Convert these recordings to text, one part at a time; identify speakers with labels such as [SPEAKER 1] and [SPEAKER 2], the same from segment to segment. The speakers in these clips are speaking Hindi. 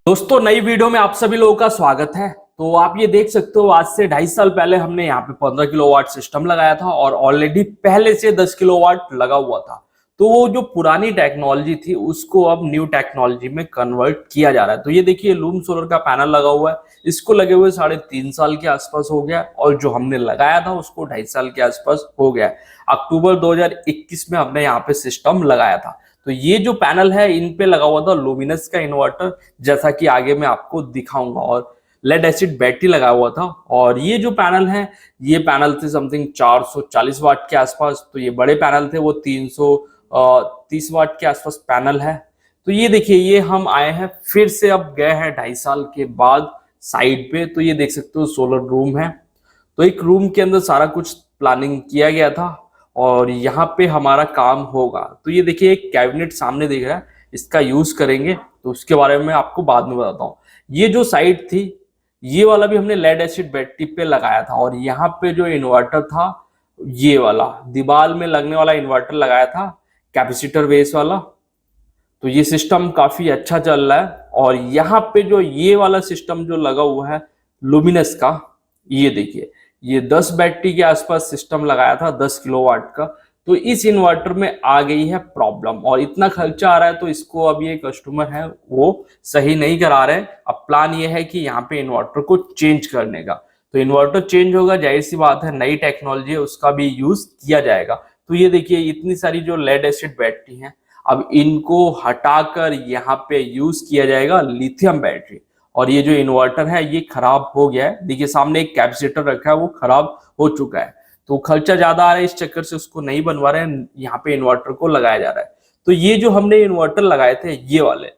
[SPEAKER 1] दोस्तों, नई वीडियो में आप सभी लोगों का स्वागत है। तो आप ये देख सकते हो, आज से 2.5 साल पहले हमने यहाँ पे 15 किलोवाट सिस्टम लगाया था और ऑलरेडी पहले से 10 किलोवाट लगा हुआ था। तो वो जो पुरानी टेक्नोलॉजी थी उसको अब न्यू टेक्नोलॉजी में कन्वर्ट किया जा रहा है। तो ये देखिए, लूम सोलर का पैनल लगा हुआ है, इसको लगे हुए 3.5 साल के आसपास हो गया और जो हमने लगाया था उसको 2.5 साल के आसपास हो गया। अक्टूबर 2021 में हमने यहाँ पे सिस्टम लगाया था। तो ये जो पैनल है, इन पे लगा हुआ था लुमिनस का इन्वर्टर, जैसा कि आगे मैं आपको दिखाऊंगा, और लेड एसिड बैटरी लगा हुआ था। और ये जो पैनल है, ये पैनल थे समथिंग 440 वाट के आसपास। तो ये बड़े पैनल थे, वो 330 वाट के आसपास पैनल है। तो ये देखिए, ये हम आए हैं फिर से, अब गए हैं 2.5 साल के बाद साइड पे। तो ये देख सकते हो, सोलर रूम है। तो एक रूम के अंदर सारा कुछ प्लानिंग किया गया था और यहाँ पे हमारा काम होगा। तो ये देखिए, एक कैबिनेट सामने दिख रहा है, इसका यूज करेंगे, तो उसके बारे में आपको बाद में बताता हूँ। ये जो साइड थी, ये वाला भी हमने लेड एसिड बैटरी पे लगाया था। और यहाँ पे जो इन्वर्टर था, ये वाला दीवार में लगने वाला इन्वर्टर लगाया था, कैपेसिटर बेस वाला। तो ये सिस्टम काफी अच्छा चल रहा है। और यहाँ पे जो ये वाला सिस्टम जो लगा हुआ है लुमिनस का, ये देखिए, ये 10 बैटरी के आसपास सिस्टम लगाया था, 10 किलोवाट का। तो इस इन्वर्टर में आ गई है प्रॉब्लम और इतना खर्चा आ रहा है, तो इसको अब ये कस्टमर है वो सही नहीं करा रहे। अब प्लान ये है कि यहाँ पे इन्वर्टर को चेंज करने का। तो इन्वर्टर चेंज होगा, जाहिर सी बात है, नई टेक्नोलॉजी है, उसका भी यूज किया जाएगा। तो ये देखिए, इतनी सारी जो लेड एसिड बैटरी है, अब इनको हटाकर यहाँ पे यूज किया जाएगा लिथियम बैटरी। और ये जो इन्वर्टर है, ये खराब हो गया है। देखिए, सामने एक कैपेसिटर रखा है, वो खराब हो चुका है। तो खर्चा ज्यादा आ रहा है, इस चक्कर से उसको नहीं बनवा रहे हैं, यहाँ पे इन्वर्टर को लगाया जा रहा है। तो ये जो हमने इन्वर्टर लगाए थे, ये वाले,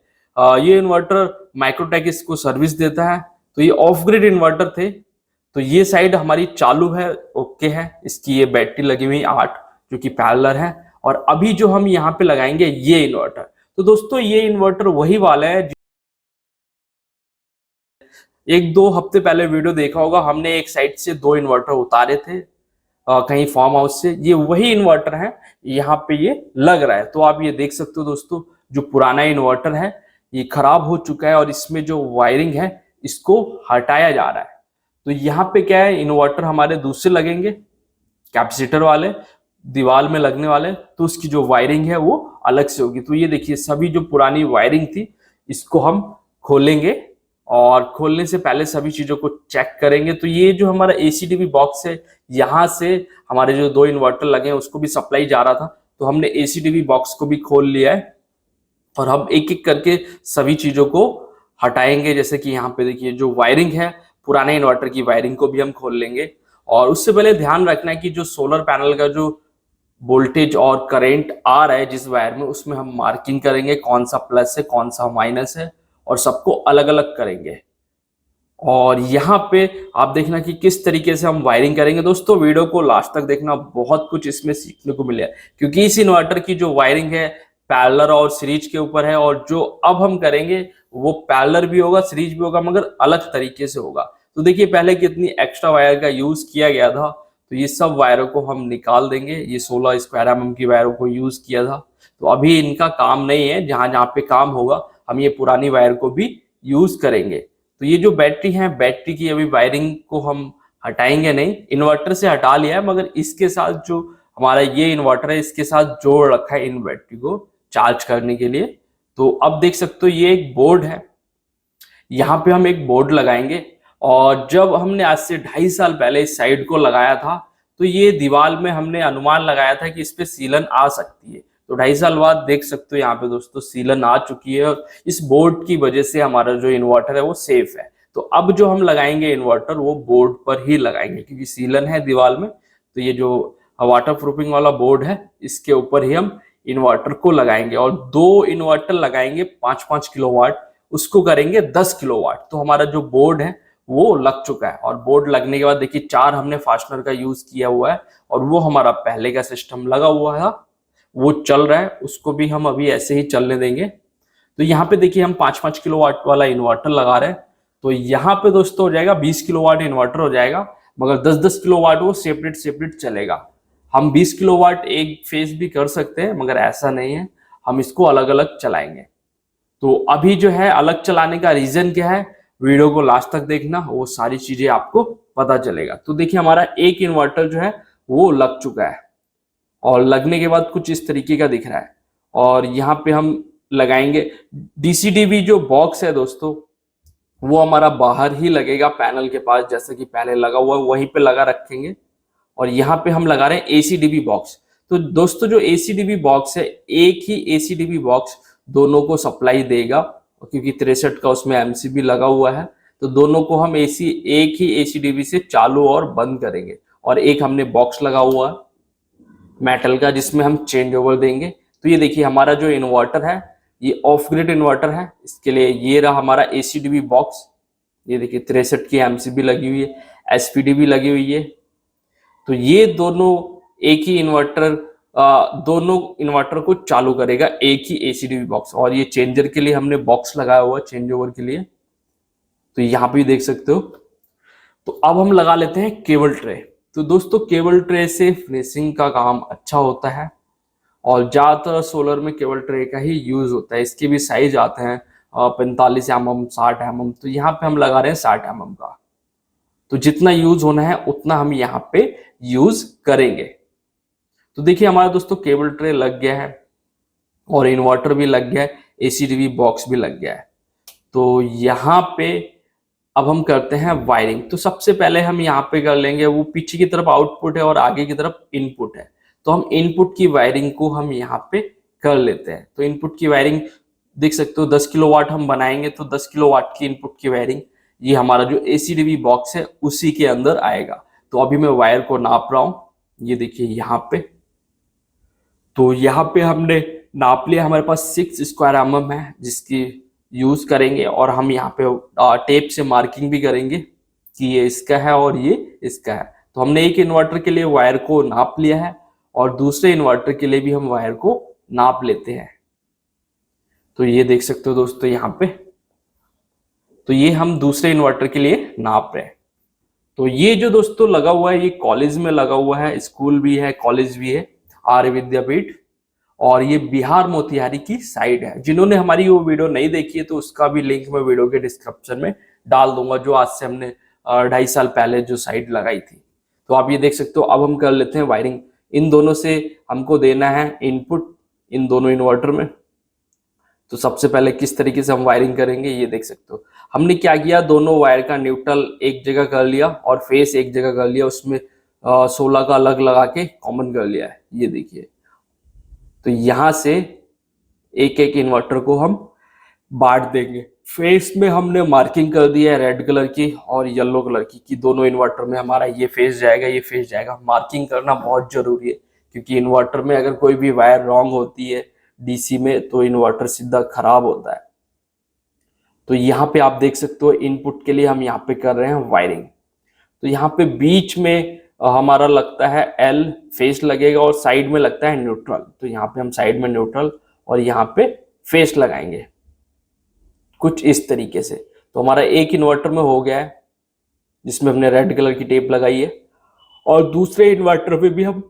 [SPEAKER 1] ये इन्वर्टर माइक्रोटेक इसको सर्विस देता है। तो ये ऑफ ग्रिड इन्वर्टर थे। तो ये साइड हमारी चालू है, ओके है। इसकी ये बैटरी लगी हुई 8, जो कि पैरेलल है। और अभी जो हम यहाँ पे लगाएंगे ये इन्वर्टर, तो दोस्तों ये इन्वर्टर वही वाला है। 1-2 हफ्ते पहले वीडियो देखा होगा, हमने एक साइड से 2 इन्वर्टर उतारे थे कहीं फार्म हाउस से। ये वही इन्वर्टर है, यहाँ पे ये लग रहा है। तो आप ये देख सकते हो दोस्तों, जो पुराना इन्वर्टर है ये खराब हो चुका है और इसमें जो वायरिंग है इसको हटाया जा रहा है। तो यहाँ पे क्या है, इन्वर्टर हमारे दूसरे लगेंगे, कैपेसिटर वाले दीवार में लगने वाले। तो उसकी जो वायरिंग है वो अलग से होगी। तो ये देखिए, सभी जो पुरानी वायरिंग थी इसको हम खोलेंगे और खोलने से पहले सभी चीजों को चेक करेंगे। तो ये जो हमारा एसीडीबी बॉक्स है, यहाँ से हमारे जो 2 इन्वर्टर लगे हैं उसको भी सप्लाई जा रहा था। तो हमने एसीडीबी बॉक्स को भी खोल लिया है और हम एक एक करके सभी चीजों को हटाएंगे। जैसे कि यहाँ पे देखिए, जो वायरिंग है पुराने इन्वर्टर की, वायरिंग को भी हम खोल लेंगे। और उससे पहले ध्यान रखना है कि जो सोलर पैनल का जो वोल्टेज और करंट आ रहा है जिस वायर में, उसमें हम मार्किंग करेंगे, कौन सा प्लस है कौन सा माइनस है, और सबको अलग अलग करेंगे। और यहाँ पे आप देखना कि किस तरीके से हम वायरिंग करेंगे। दोस्तों, वीडियो को लास्ट तक देखना, बहुत कुछ इसमें सीखने को मिलेगा। क्योंकि इस इन्वर्टर की जो वायरिंग है पैरेलल और सीरीज के ऊपर है, और जो अब हम करेंगे वो पैरेलल भी होगा सीरीज भी होगा, मगर अलग तरीके से होगा। तो देखिए, पहले कितनी एक्स्ट्रा वायर का यूज किया गया था। तो ये सब वायरों को हम निकाल देंगे। ये 16 स्क्वायर mm की वायरों को यूज किया था। तो अभी इनका काम नहीं है, जहां जहां पे काम होगा हम ये पुरानी वायर को भी यूज करेंगे। तो ये जो बैटरी है, बैटरी की अभी वायरिंग को हम हटाएंगे नहीं, इन्वर्टर से हटा लिया है, मगर इसके साथ जो हमारा ये इन्वर्टर है इसके साथ जोड़ रखा है इन बैटरी को चार्ज करने के लिए। तो अब देख सकते हो, ये एक बोर्ड है, यहाँ पे हम एक बोर्ड लगाएंगे। और जब हमने आज से 2.5 साल पहले इस साइड को लगाया था, तो ये दीवार में हमने अनुमान लगाया था कि इस पे सीलन आ सकती है। तो 2.5 साल बाद देख सकते हो यहाँ पे दोस्तों, सीलन आ चुकी है। और इस बोर्ड की वजह से हमारा जो इन्वर्टर है वो सेफ है। तो अब जो हम लगाएंगे इन्वर्टर, वो बोर्ड पर ही लगाएंगे, क्योंकि सीलन है दीवार में। तो ये जो वाटर प्रूफिंग वाला बोर्ड है, इसके ऊपर ही हम इन्वर्टर को लगाएंगे। और 2 इन्वर्टर लगाएंगे 5-5 किलोवाट, उसको करेंगे 10 किलोवाट। तो हमारा जो बोर्ड है वो लग चुका है। और बोर्ड लगने के बाद देखिए, 4 हमने फास्टनर का यूज किया हुआ है, और वो हमारा पहले का सिस्टम लगा हुआ है वो चल रहा है, उसको भी हम अभी ऐसे ही चलने देंगे। तो यहाँ पे देखिए, हम 5-5 किलोवाट वाला इन्वर्टर लगा रहे हैं। तो यहाँ पे दोस्तों हो जाएगा 20 किलोवाट इन्वर्टर हो जाएगा, मगर 10-10 किलोवाट वो सेपरेट सेपरेट चलेगा। हम 20 किलोवाट एक फेज भी कर सकते हैं, मगर ऐसा नहीं है, हम इसको अलग अलग चलाएंगे। तो अभी जो है अलग चलाने का रीजन क्या है, वीडियो को लास्ट तक देखना, वो सारी चीजें आपको पता चलेगा। तो देखिए हमारा एक इन्वर्टर जो है वो लग चुका है, और लगने के बाद कुछ इस तरीके का दिख रहा है। और यहाँ पे हम लगाएंगे डीसीडीबी जो बॉक्स है दोस्तों, वो हमारा बाहर ही लगेगा पैनल के पास, जैसे कि पहले लगा हुआ है वहीं पे लगा रखेंगे। और यहाँ पे हम लगा रहे हैं एसीडीबी बॉक्स। तो दोस्तों जो एसीडीबी बॉक्स है, एक ही एसीडीबी बॉक्स दोनों को सप्लाई देगा, क्योंकि 63 का उसमें एमसीबी लगा हुआ है। तो दोनों को हम एक ही एसीडीबी से चालू और बंद करेंगे। और एक हमने बॉक्स लगा हुआ है मेटल का, जिसमें हम चेंज ओवर देंगे। तो ये देखिए हमारा जो इन्वर्टर है ये ऑफ ग्रिड इन्वर्टर है, इसके लिए ये रहा हमारा एसीडीबी बॉक्स। ये देखिए 63 की एमसीबी लगी हुई है, एसपीडी भी लगी हुई है। तो ये दोनों एक ही इन्वर्टर दोनों इन्वर्टर को चालू करेगा एक ही एसीडीबी बॉक्स। और ये चेंजर के लिए हमने बॉक्स लगाया हुआ चेंज ओवर के लिए, तो यहाँ पे देख सकते हो। तो अब हम लगा लेते हैं केबल ट्रे। तो दोस्तों केबल ट्रे से फिनिशिंग का काम अच्छा होता है, और ज्यादातर सोलर में केबल ट्रे का ही यूज होता है। इसके भी साइज आते हैं 45 mm, 60 mm। तो यहाँ पे हम लगा रहे हैं 60 mm का। तो जितना यूज होना है उतना हम यहाँ पे यूज करेंगे। तो देखिए हमारा दोस्तों केबल ट्रे लग गया है, और इन्वर्टर भी लग गया है, एसीडीबी बॉक्स भी लग गया है। तो यहाँ पे अब हम करते हैं वायरिंग। तो सबसे पहले हम यहाँ पे कर लेंगे, वो पीछे की तरफ आउटपुट है और आगे की तरफ इनपुट है। तो हम इनपुट की वायरिंग को हम यहाँ पे कर लेते हैं। तो इनपुट की वायरिंग देख सकते हो 10 किलोवाट हम बनाएंगे, तो 10 किलोवाट की इनपुट की वायरिंग ये हमारा जो एसीडीबी बॉक्स है उसी के अंदर आएगा। तो अभी मैं वायर को नाप रहा हूं, ये देखिए यहाँ पे। तो यहाँ पे हमने नाप लिया, हमारे पास 6 स्क्वायर mm है जिसकी यूज करेंगे। और हम यहाँ पे टेप से मार्किंग भी करेंगे कि ये इसका है और ये इसका है। तो हमने एक इन्वर्टर के लिए वायर को नाप लिया है, और दूसरे इन्वर्टर के लिए भी हम वायर को नाप लेते हैं। तो ये देख सकते हो दोस्तों यहाँ पे। तो ये हम दूसरे इन्वर्टर के लिए नाप रहे हैं। तो ये जो दोस्तों लगा हुआ है ये कॉलेज में लगा हुआ है, स्कूल भी है कॉलेज भी है, आर्य विद्यापीठ। और ये बिहार मोतिहारी की साइड है। जिन्होंने हमारी वो वीडियो नहीं देखी है तो उसका भी लिंक मैं वीडियो के डिस्क्रिप्शन में डाल दूंगा, जो आज से हमने 2.5 साल पहले जो साइड लगाई थी। तो आप ये देख सकते हो। अब हम कर लेते हैं वायरिंग। इन दोनों से हमको देना है इनपुट इन दोनों इन्वर्टर में। तो सबसे पहले किस तरीके से हम वायरिंग करेंगे ये देख सकते हो। हमने क्या किया, दोनों वायर का न्यूट्रल एक जगह कर लिया और फेस एक जगह कर लिया, उसमें 16 का अलग लगा के कॉमन कर लिया है, ये देखिए। तो यहां से एक एक इन्वर्टर को हम बांट देंगे। फेस में हमने मार्किंग कर दी है रेड कलर की और येलो कलर की, कि दोनों इन्वर्टर में हमारा ये फेस जाएगा ये फेस जाएगा। मार्किंग करना बहुत जरूरी है, क्योंकि इन्वर्टर में अगर कोई भी वायर रॉन्ग होती है डीसी में तो इन्वर्टर सीधा खराब होता है। तो यहाँ पे आप देख सकते हो इनपुट के लिए हम यहाँ पे कर रहे हैं वायरिंग। तो यहाँ पे बीच में हमारा लगता है एल फेस लगेगा और साइड में लगता है न्यूट्रल। तो यहाँ पे हम साइड में न्यूट्रल और यहाँ पे फेस लगाएंगे कुछ इस तरीके से। तो हमारा एक इन्वर्टर में हो गया है जिसमें हमने रेड कलर की टेप लगाई है, और दूसरे इन्वर्टर पे भी हम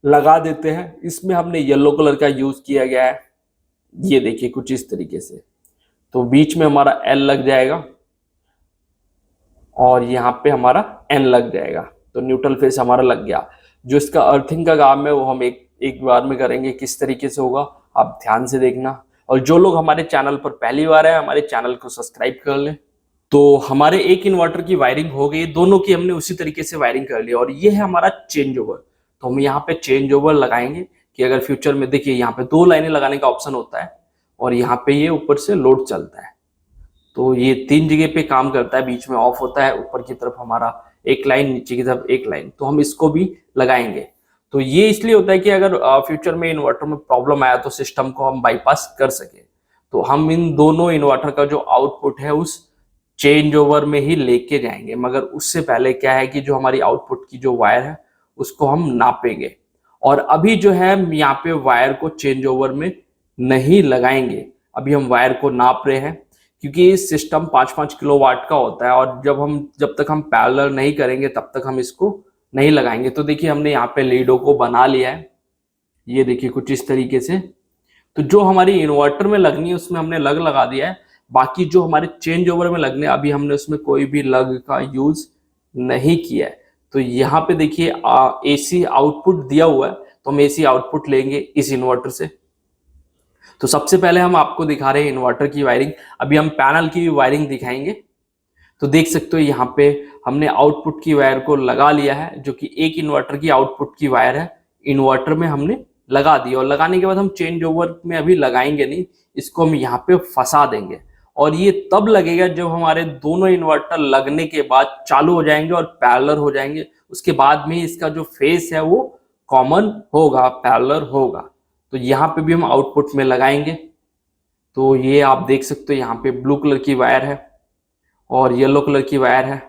[SPEAKER 1] लगा देते हैं। इसमें हमने येलो कलर का यूज किया गया है, ये देखिए कुछ इस तरीके से। तो बीच में हमारा एल लग जाएगा और यहाँ पे हमारा एन लग जाएगा। तो न्यूट्रल फेस हमारा लग गया। जो इसका अर्थिंग का काम है वो हम एक बार में करेंगे, किस तरीके से होगा आप ध्यान से देखना। और जो लोग हमारे चैनल पर पहली बार है हमारे चैनल को सब्सक्राइब कर लें। तो हमारे एक इन्वर्टर की वायरिंग हो गई, दोनों की हमने उसी तरीके से वायरिंग कर ली, और ये है हमारा चेंज ओवर। तो हम यहाँ पे चेंज ओवर लगाएंगे कि अगर फ्यूचर में देखिए यहाँ पे 2 लाइनें लगाने का ऑप्शन होता है, और यहाँ पे ये ऊपर से लोड चलता है। तो ये 3 जगह पे काम करता है, बीच में ऑफ होता है, ऊपर की तरफ हमारा एक लाइन, नीचे की तरफ एक लाइन। तो हम इसको भी लगाएंगे। तो ये इसलिए होता है कि अगर फ्यूचर में इन्वर्टर में प्रॉब्लम आया तो सिस्टम को हम बाईपास कर सके। तो हम इन दोनों इन्वर्टर का जो आउटपुट है उस चेंज ओवर में ही लेके जाएंगे, मगर उससे पहले क्या है कि जो हमारी आउटपुट की जो वायर है उसको हम नापेंगे। और अभी जो है यहाँ पे वायर को चेंज ओवर में नहीं लगाएंगे, अभी हम वायर को नाप रहे हैं, क्योंकि सिस्टम 5-5 किलोवाट का होता है, और जब तक हम पैरेलल नहीं करेंगे तब तक हम इसको नहीं लगाएंगे। तो देखिए हमने यहाँ पे लीडो को बना लिया है, ये देखिए कुछ इस तरीके से। तो जो हमारी इन्वर्टर में लगनी है उसमें हमने लग लगा दिया है, बाकी जो हमारे चेंज ओवर में लगने अभी हमने उसमें कोई भी लग का यूज नहीं किया है। तो यहाँ पे देखिए एसी आउटपुट दिया हुआ है, तो हम एसी आउटपुट लेंगे इस इन्वर्टर से। तो सबसे पहले हम आपको दिखा रहे हैं इन्वर्टर की वायरिंग, अभी हम पैनल की वायरिंग दिखाएंगे। तो देख सकते हो यहाँ पे हमने आउटपुट की वायर को लगा लिया है, जो कि एक इन्वर्टर की आउटपुट की वायर है, इन्वर्टर में हमने लगा दी। और लगाने के बाद हम चेंज ओवर में अभी लगाएंगे नहीं, इसको हम यहाँ पे फंसा देंगे। और ये तब लगेगा जब हमारे दोनों इन्वर्टर लगने के बाद चालू हो जाएंगे और पैरेलल हो जाएंगे, उसके बाद में इसका जो फेस है वो कॉमन होगा, पैरेलल होगा। तो यहाँ पे भी हम आउटपुट में लगाएंगे। तो ये आप देख सकते हो यहाँ पे ब्लू कलर की वायर है और येलो कलर की वायर है,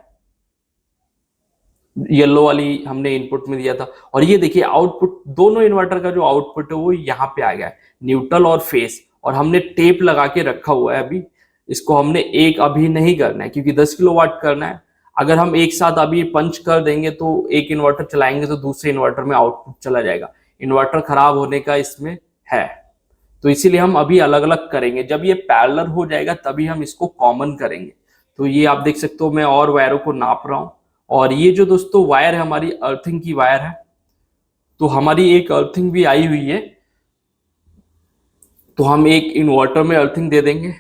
[SPEAKER 1] येलो वाली हमने इनपुट में दिया था। और ये देखिए आउटपुट, दोनों इन्वर्टर का जो आउटपुट है वो यहाँ पे आ गया है, न्यूट्रल और फेस। और हमने टेप लगा के रखा हुआ है अभी, इसको हमने एक अभी नहीं करना है क्योंकि 10 किलोवाट करना है। अगर हम एक साथ अभी पंच कर देंगे तो एक इन्वर्टर चलाएंगे तो दूसरे इन्वर्टर में आउटपुट चला जाएगा, इन्वर्टर खराब होने का इसमें है। तो इसीलिए हम अभी अलग अलग करेंगे, जब ये पैरेलल हो जाएगा तभी हम इसको कॉमन करेंगे। तो ये आप देख सकते हो मैं और वायरों को नाप रहा हूं। और ये जो दोस्तों वायर है हमारी अर्थिंग की वायर है, तो हमारी एक अर्थिंग भी आई हुई है, तो हम एक इन्वर्टर में अर्थिंग दे देंगे,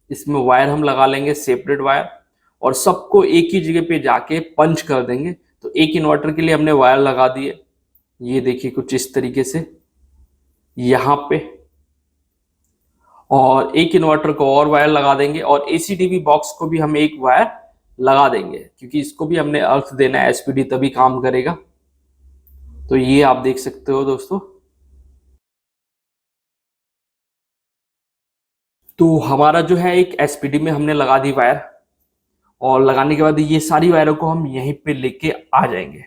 [SPEAKER 1] इसमें वायर हम लगा लेंगे सेपरेट वायर और सबको एक ही जगह पे जाके पंच कर देंगे। तो एक इन्वर्टर के लिए हमने वायर लगा दिए, ये देखिए कुछ इस तरीके से यहाँ पे, और एक इन्वर्टर को और वायर लगा देंगे और एसीडीवी बॉक्स को भी हम एक वायर लगा देंगे क्योंकि इसको भी हमने अर्थ देना है, एसपीडी तभी काम करेगा। तो ये आप देख सकते हो दोस्तों। तो हमारा जो है एक एसपीडी में हमने लगा दी वायर, और लगाने के बाद ये सारी वायरों को हम यहीं पे लेके आ जाएंगे।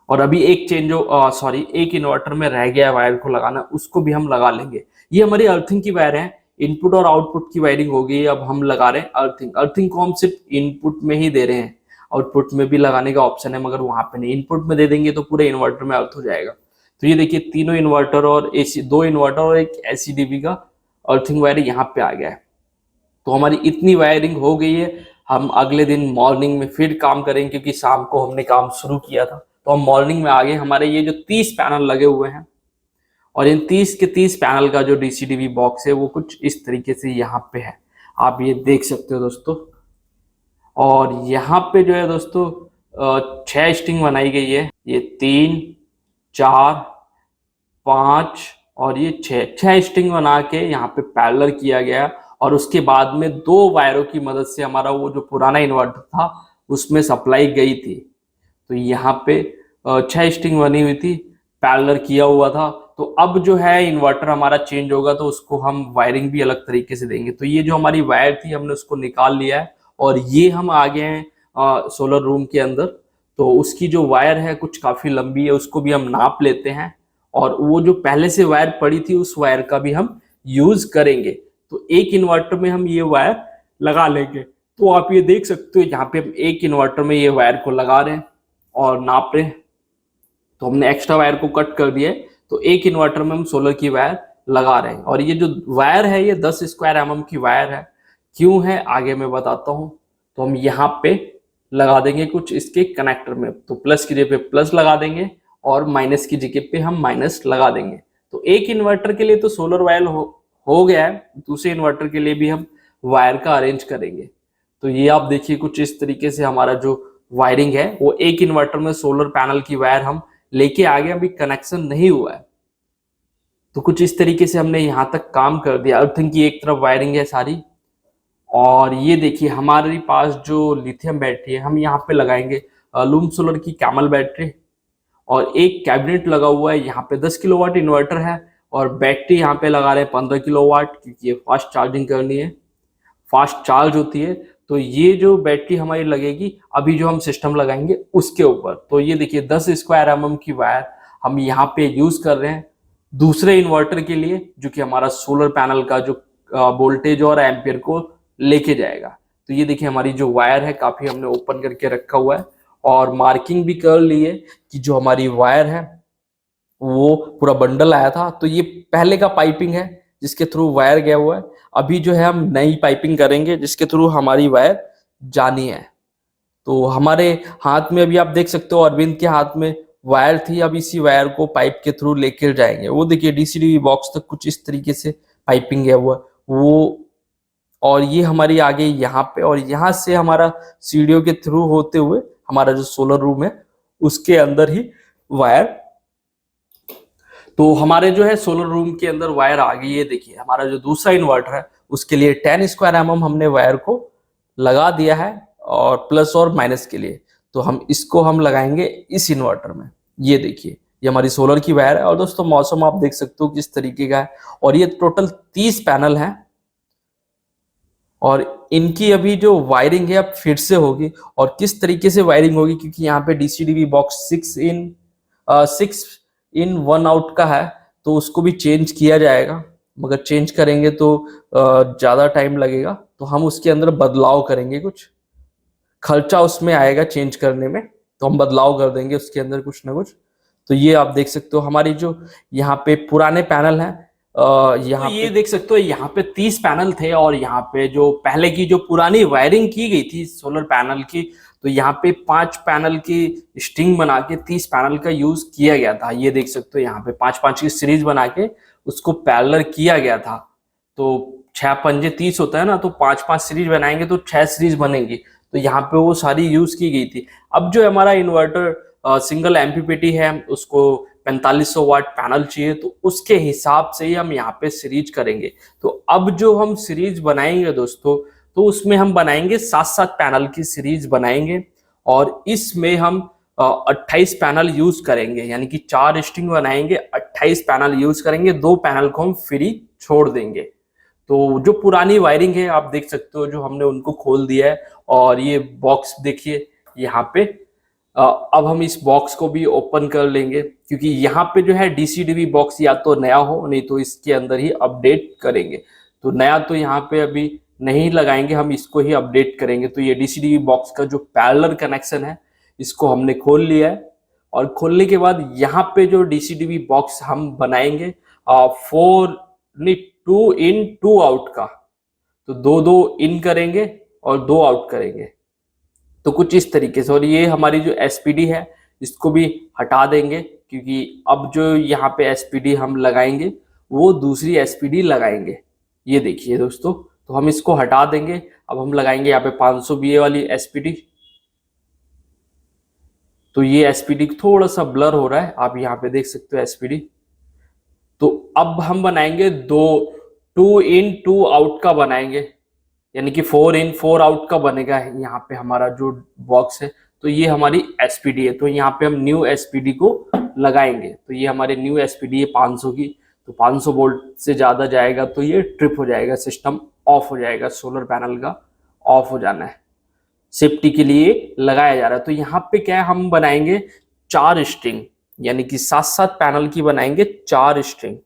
[SPEAKER 1] और अभी एक एक इन्वर्टर में रह गया वायर को लगाना, उसको भी हम लगा लेंगे। ये हमारी अर्थिंग की वायर है, इनपुट और आउटपुट की वायरिंग हो गई। अब हम लगा रहे हैं अर्थिंग। अर्थिंग को हम सिर्फ इनपुट में ही दे रहे हैं, आउटपुट में भी लगाने का ऑप्शन है मगर वहां पे नहीं, इनपुट में दे देंगे तो पूरे इन्वर्टर में अर्थ हो जाएगा। तो ये देखिए तीनों इन्वर्टर और एसी, दो इन्वर्टर और एक एसीडीवी का अर्थिंग वायर यहाँ पे आ गया है। तो हमारी इतनी वायरिंग हो गई है। हम अगले दिन मॉर्निंग में फिर काम करेंगे क्योंकि शाम को हमने काम शुरू किया था। तो हम मॉर्निंग में आ गए, हमारे ये जो 30 पैनल लगे हुए हैं और इन 30 के 30 पैनल का जो डीसीडीवी बॉक्स है वो कुछ इस तरीके से यहाँ पे है, आप ये देख सकते हो दोस्तों। और यहाँ पे जो है दोस्तों 6 स्ट्रिंग बनाई गई है, ये 3, 4, 5 और ये 6 स्ट्रिंग बना के यहाँ पे पैरेलल किया गया। और उसके बाद में 2 वायरों की मदद से हमारा वो जो पुराना इन्वर्टर था उसमें सप्लाई गई थी। तो यहाँ पे 6 स्ट्रिंग बनी हुई थी, पैरेलल किया हुआ था। तो अब जो है इन्वर्टर हमारा चेंज होगा तो उसको हम वायरिंग भी अलग तरीके से देंगे। तो ये जो हमारी वायर थी हमने उसको निकाल लिया है और ये हम आ गए हैं सोलर रूम के अंदर। तो उसकी जो वायर है कुछ काफी लंबी है, उसको भी हम नाप लेते हैं और वो जो पहले से वायर पड़ी थी उस वायर का भी हम यूज करेंगे। तो एक इन्वर्टर में हम ये वायर लगा लेंगे। तो आप ये देख सकते हो यहाँ पे हम एक इन्वर्टर में ये वायर को लगा रहे हैं और नाप रहे हैं। तो हमने एक्स्ट्रा वायर को कट कर दिया है, तो एक इन्वर्टर में हम सोलर की वायर लगा रहे हैं। और ये जो वायर है ये 10 स्क्वायर mm की वायर है। क्यों है आगे मैं बताता हूँ। तो हम यहाँ पे लगा देंगे कुछ इसके कनेक्टर में, तो प्लस की जगह पे प्लस लगा देंगे और माइनस की जगह पे हम माइनस लगा देंगे। तो एक इन्वर्टर के लिए तो सोलर वायर हो गया है, दूसरे इन्वर्टर के लिए भी हम वायर का अरेंज करेंगे। तो ये आप देखिए कुछ इस तरीके से हमारा जो वायरिंग है वो एक इन्वर्टर में सोलर पैनल की वायर हम लेके आगे, अभी कनेक्शन नहीं हुआ है। तो कुछ इस तरीके से हमने यहाँ तक काम कर दिया। अर्थिंग की एक तरफ वायरिंग है सारी। और ये देखिए हमारे पास जो लिथियम बैटरी है हम यहाँ पे लगाएंगे लूम सोलर की कैमल बैटरी। और एक कैबिनेट लगा हुआ है, यहाँ पे 10 किलोवाट इन्वर्टर है और बैटरी यहाँ पे लगा रहे हैं 15 किलोवाट क्योंकि ये फास्ट चार्जिंग करनी है, फास्ट चार्ज होती है। तो ये जो बैटरी हमारी लगेगी अभी जो हम सिस्टम लगाएंगे उसके ऊपर। तो ये देखिए 10 स्क्वायर mm की वायर हम यहाँ पे यूज कर रहे हैं दूसरे इन्वर्टर के लिए, जो कि हमारा सोलर पैनल का जो वोल्टेज और एम्पियर को लेके जाएगा। तो ये देखिए हमारी जो वायर है काफी हमने ओपन करके रखा हुआ है और मार्किंग भी कर ली है कि जो हमारी वायर है वो पूरा बंडल आया था। तो ये पहले का पाइपिंग है जिसके थ्रू वायर गया हुआ है। अभी जो है हम नई पाइपिंग करेंगे जिसके थ्रू हमारी वायर जानी है। तो हमारे हाथ में अभी आप देख सकते हो अरविंद के हाथ में वायर थी। अब इसी वायर को पाइप के थ्रू लेकर जाएंगे। वो देखिए डीसीडीवी बॉक्स तक कुछ इस तरीके से पाइपिंग गया हुआ वो, और ये हमारी आगे यहाँ पे, और यहाँ से हमारा सीढ़ियों के थ्रू होते हुए हमारा जो सोलर रूम है उसके अंदर ही वायर। तो हमारे जो है सोलर रूम के अंदर वायर आ गई है। देखिए हमारा जो दूसरा इन्वर्टर है उसके लिए 10 स्क्वायर हमने वायर को लगा दिया है, और प्लस और माइनस के लिए। तो हम इसको हम लगाएंगे इस इन्वर्टर में। ये देखिए ये हमारी सोलर की वायर है। और दोस्तों मौसम आप देख सकते हो किस तरीके का है, और ये टोटल 30 पैनल है, और इनकी अभी जो वायरिंग है अब फिर से होगी। और किस तरीके से वायरिंग होगी, क्योंकि यहाँ पे डीसीडीवी बॉक्स 6 इन 1 आउट का है, तो उसको भी चेंज किया जाएगा। मगर चेंज करेंगे तो ज्यादा टाइम लगेगा, तो हम उसके अंदर बदलाव करेंगे। कुछ खर्चा उसमें आएगा चेंज करने में, तो हम बदलाव कर देंगे उसके अंदर कुछ ना कुछ। तो ये आप देख सकते हो हमारी जो यहाँ पे पुराने पैनल हैं, यहाँ तो ये देख सकते हो यहाँ पे 30 पैनल थे, और यहाँ पे जो पहले की जो पुरानी वायरिंग की गई थी सोलर पैनल की, तो यहाँ पे 5 पैनल की स्ट्रिंग बना के 30 पैनल का यूज किया गया था। ये देख सकते हो यहाँ पे 5-5 की सीरीज बना के उसको पैरेलल किया गया था। तो 6 पंजे 30 होता है ना, तो 5-5 सीरीज बनाएंगे तो 6 सीरीज बनेंगी। तो यहाँ पे वो सारी यूज की गई थी। अब जो हमारा इन्वर्टर सिंगल एमपीपीटी है उसको 4500 वाट पैनल चाहिए, तो उसके हिसाब से ही हम यहाँ पे सीरीज करेंगे। तो अब जो हम सीरीज बनाएंगे दोस्तों, तो उसमें हम बनाएंगे 7-7 पैनल की सीरीज बनाएंगे, और इसमें हम 28 पैनल यूज करेंगे। यानी कि 4 स्ट्रिंग बनाएंगे, 28 पैनल यूज करेंगे, 2 पैनल को हम फ्री छोड़ देंगे। तो जो पुरानी वायरिंग है आप देख सकते हो, जो हमने उनको खोल दिया है। और ये बॉक्स देखिए यहाँ पे, अब हम इस बॉक्स को भी ओपन कर लेंगे, क्योंकि यहाँ पे जो है डीसीडीवी बॉक्स या तो नया हो, नहीं तो इसके अंदर ही अपडेट करेंगे। तो नया तो यहाँ पे अभी नहीं लगाएंगे, हम इसको ही अपडेट करेंगे। तो ये डीसीडीवी बॉक्स का जो पैरेलल कनेक्शन है इसको हमने खोल लिया है। और खोलने के बाद यहाँ पे जो डीसीडीवी बॉक्स हम बनाएंगे 2 इन 2 आउट का, तो 2 इन करेंगे और 2 आउट करेंगे। तो कुछ इस तरीके से। और ये हमारी जो एसपीडी है इसको भी हटा देंगे, क्योंकि अब जो यहाँ पे एसपीडी हम लगाएंगे वो दूसरी एसपीडी लगाएंगे। ये देखिए दोस्तों, तो हम इसको हटा देंगे। अब हम लगाएंगे यहाँ पे 500 बीए वाली एसपीडी। तो ये एसपीडी थोड़ा सा ब्लर हो रहा है, आप यहाँ पे देख सकते हो एसपीडी। तो अब हम बनाएंगे 2 इन 2 आउट का बनाएंगे, यानी कि 4 इन 4 आउट का बनेगा यहाँ पे हमारा जो बॉक्स है। तो ये हमारी एसपीडी है। तो यहाँ पे हम न्यू एसपीडी को लगाएंगे। तो ये हमारे न्यू एसपीडी है 500 की। तो 500 वोल्ट से ज्यादा जाएगा तो ये ट्रिप हो जाएगा, सिस्टम ऑफ हो जाएगा, सोलर पैनल का ऑफ हो जाना है, सेफ्टी के लिए लगाया जा रहा है। तो यहाँ पे क्या है, हम बनाएंगे 4 स्ट्रिंग, यानी कि 7-7 पैनल की बनाएंगे 4 स्ट्रिंग।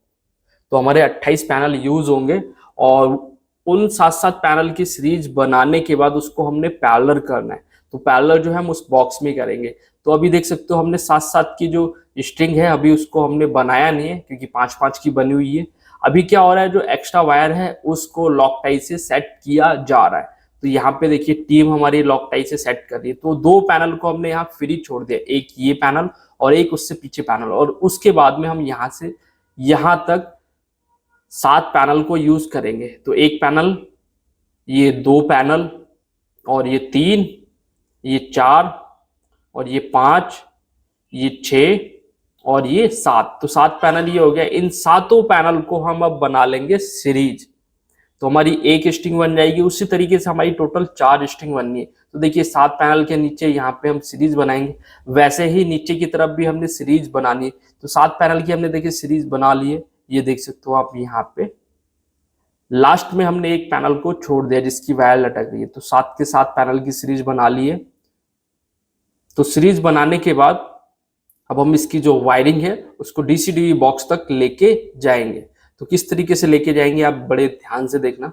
[SPEAKER 1] तो हमारे 28 पैनल यूज होंगे, और उन 7-7 पैनल की सीरीज बनाने के बाद उसको हमने पैरेलल करना है। तो पैरेलल जो है हम उस बॉक्स में करेंगे। तो अभी देख सकते हो हमने 7-7 की जो स्ट्रिंग है अभी उसको हमने बनाया नहीं है, क्योंकि 5-5 की बनी हुई है। अभी क्या हो रहा है, जो एक्स्ट्रा वायर है उसको लॉक टाई से सेट किया जा रहा है। तो यहाँ पे देखिए टीम हमारी लॉक टाई से सेट कर रही है। तो 2 पैनल को हमने यहाँ फ्री छोड़ दिया, एक ये पैनल और एक उससे पीछे पैनल। और उसके बाद में हम यहाँ से यहाँ तक 7 पैनल को यूज करेंगे। तो एक पैनल, ये 2 पैनल, और ये 3, ये 4, और ये 5, ये 6, और ये 7। तो 7 पैनल ये हो गया। इन 7 पैनल को हम अब बना लेंगे सीरीज। तो हमारी एक स्ट्रिंग बन जाएगी। उसी तरीके से हमारी टोटल 4 स्ट्रिंग बननी है। तो देखिए 7 पैनल के नीचे यहाँ पे हम सीरीज बनाएंगे, वैसे ही नीचे की तरफ भी हमने सीरीज बनानी है। तो 7 पैनल की हमने देखिए सीरीज बना ली है। ये देख सकते हो आप यहाँ पे लास्ट में हमने एक पैनल को छोड़ दिया जिसकी वायर लटक रही है। तो 7 के 7 पैनल की सीरीज बना ली है। तो सीरीज बनाने के बाद अब हम इसकी जो वायरिंग है उसको डीसीडीवी बॉक्स तक लेके जाएंगे। तो किस तरीके से लेके जाएंगे आप बड़े ध्यान से देखना।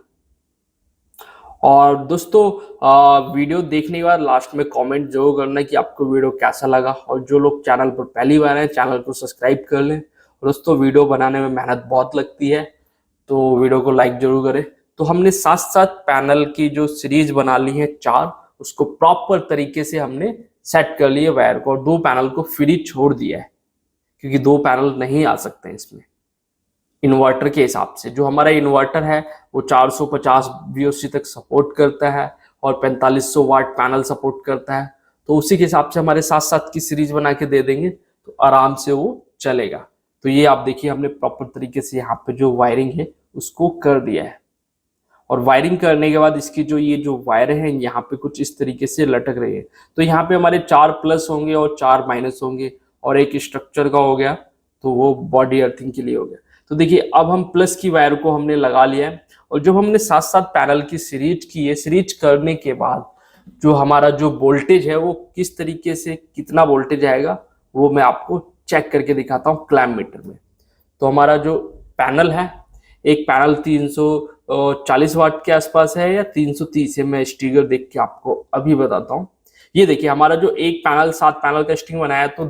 [SPEAKER 1] और दोस्तों वीडियो देखने के बाद लास्ट में कमेंट जरूर करना कि आपको वीडियो कैसा लगा। और जो लोग चैनल पर पहली बार हैं चैनल को सब्सक्राइब कर लें, दोस्तों वीडियो बनाने में मेहनत बहुत लगती है, तो वीडियो को लाइक जरूर करें। तो हमने 7-7 पैनल की जो सीरीज बना ली है 4, उसको प्रॉपर तरीके से हमने सेट कर लिए वायर को, और 2 पैनल को फ्री छोड़ दिया है, क्योंकि 2 पैनल नहीं आ सकते इसमें इन्वर्टर के हिसाब से। जो हमारा इन्वर्टर है वो 450 VOC तक सपोर्ट करता है और 4500 वाट पैनल सपोर्ट करता है, तो उसी के हिसाब से हमारे 7-7 की सीरीज बना के दे देंगे तो आराम से वो चलेगा। तो ये आप देखिए हमने प्रॉपर तरीके से यहाँ पे जो वायरिंग है उसको कर दिया है, और वायरिंग करने के बाद इसकी जो ये जो वायर है यहाँ पे कुछ इस तरीके से लटक रही है। तो यहाँ पे हमारे 4 प्लस होंगे और 4 माइनस होंगे, और एक स्ट्रक्चर का हो गया, तो वो बॉडी अर्थिंग के लिए हो गया। तो देखिए अब हम प्लस की वायर को हमने लगा लिया है, और जब हमने 7-7 पैनल की सीरीज की है, सीरीज करने के बाद जो हमारा जो वोल्टेज है वो किस तरीके से कितना वोल्टेज आएगा वो मैं आपको चेक करके दिखाता हूँ क्लैम्प मीटर में। तो हमारा जो पैनल है, एक पैनल 340 वाट के आसपास है या 330 है, मैं स्टिकर देख के आपको अभी बताता हूँ। ये देखिए हमारा जो एक पैनल 7 पैनल का स्टिंग बनाया है तो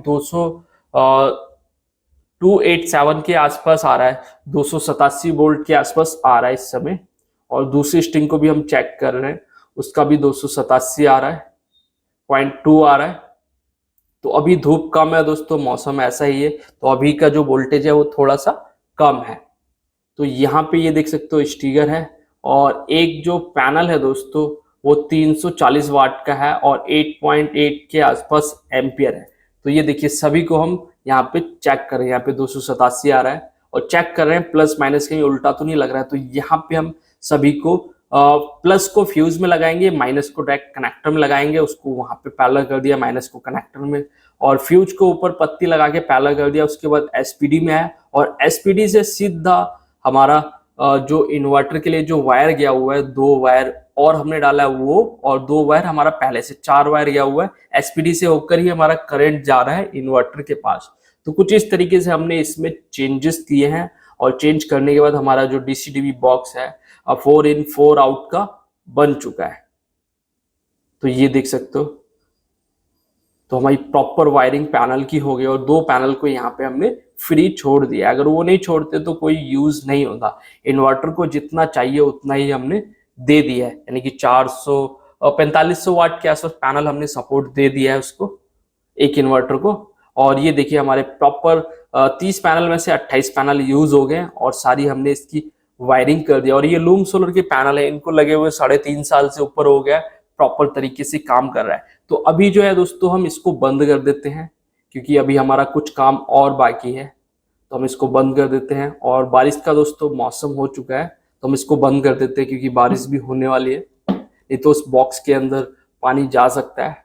[SPEAKER 1] 287 के आसपास आ रहा है, 287 वोल्ट के आसपास आ रहा है इस समय। और दूसरी स्टिंग को भी हम चेक कर रहे हैं, उसका भी 287 आ रहा है, 0.2 आ रहा है। तो अभी धूप कम है दोस्तों, मौसम ऐसा ही है, तो अभी का जो वोल्टेज है वो थोड़ा सा कम है। तो यहाँ पे ये देख सकते हो स्टिकर है, और एक जो पैनल है दोस्तों वो 340 वाट का है और 8.8 के आसपास एम्पियर है। तो ये देखिए सभी को हम यहाँ पे चेक कर रहे हैं, यहाँ पे 287 आ रहा है, और चेक कर रहे हैं प्लस माइनस कहीं उल्टा तो नहीं लग रहा है। तो यहाँ पे हम सभी को प्लस को फ्यूज में लगाएंगे, माइनस को डायरेक्ट कनेक्टर में लगाएंगे, उसको वहां पे पैरेलल कर दिया, माइनस को कनेक्टर में, और फ्यूज को ऊपर पत्ती लगा के पैरेलल कर दिया। उसके बाद एसपीडी में है, और एसपीडी से सीधा हमारा जो इन्वर्टर के लिए जो वायर गया हुआ है, 2 वायर और हमने डाला है वो, और 2 वायर हमारा पहले से 4 वायर गया हुआ है, एसपीडी से होकर ही हमारा करंट जा रहा है इन्वर्टर के पास। तो कुछ इस तरीके से हमने इसमें चेंजेस किए हैं, और चेंज करने के बाद हमारा जो डीसी-डीवी बॉक्स है 4 इन 4 आउट का बन चुका है। तो ये देख सकते हो, तो हमारी प्रॉपर वायरिंग पैनल की हो गई, और 2 पैनल को यहाँ पे हमने फ्री छोड़ दिया। अगर वो नहीं छोड़ते तो कोई यूज नहीं होता, इन्वर्टर को जितना चाहिए उतना ही हमने दे दिया है, यानी कि 4500 वाट के आसपास पैनल हमने सपोर्ट दे दिया है उसको, एक इन्वर्टर को। और ये देखिए हमारे प्रॉपर 30 पैनल में से 28 पैनल यूज हो गए, और सारी हमने इसकी वायरिंग कर दिया। और ये लूम सोलर के पैनल है, इनको लगे हुए 3.5 साल से ऊपर हो गया, प्रॉपर तरीके से काम कर रहा है। तो अभी जो है दोस्तों हम इसको बंद कर देते हैं, क्योंकि अभी हमारा कुछ काम और बाकी है, तो हम इसको बंद कर देते हैं। और बारिश का दोस्तों मौसम हो चुका है, तो हम इसको बंद कर देते हैं, क्योंकि बारिश भी होने वाली है, नहीं तो उस बॉक्स के अंदर पानी जा सकता है।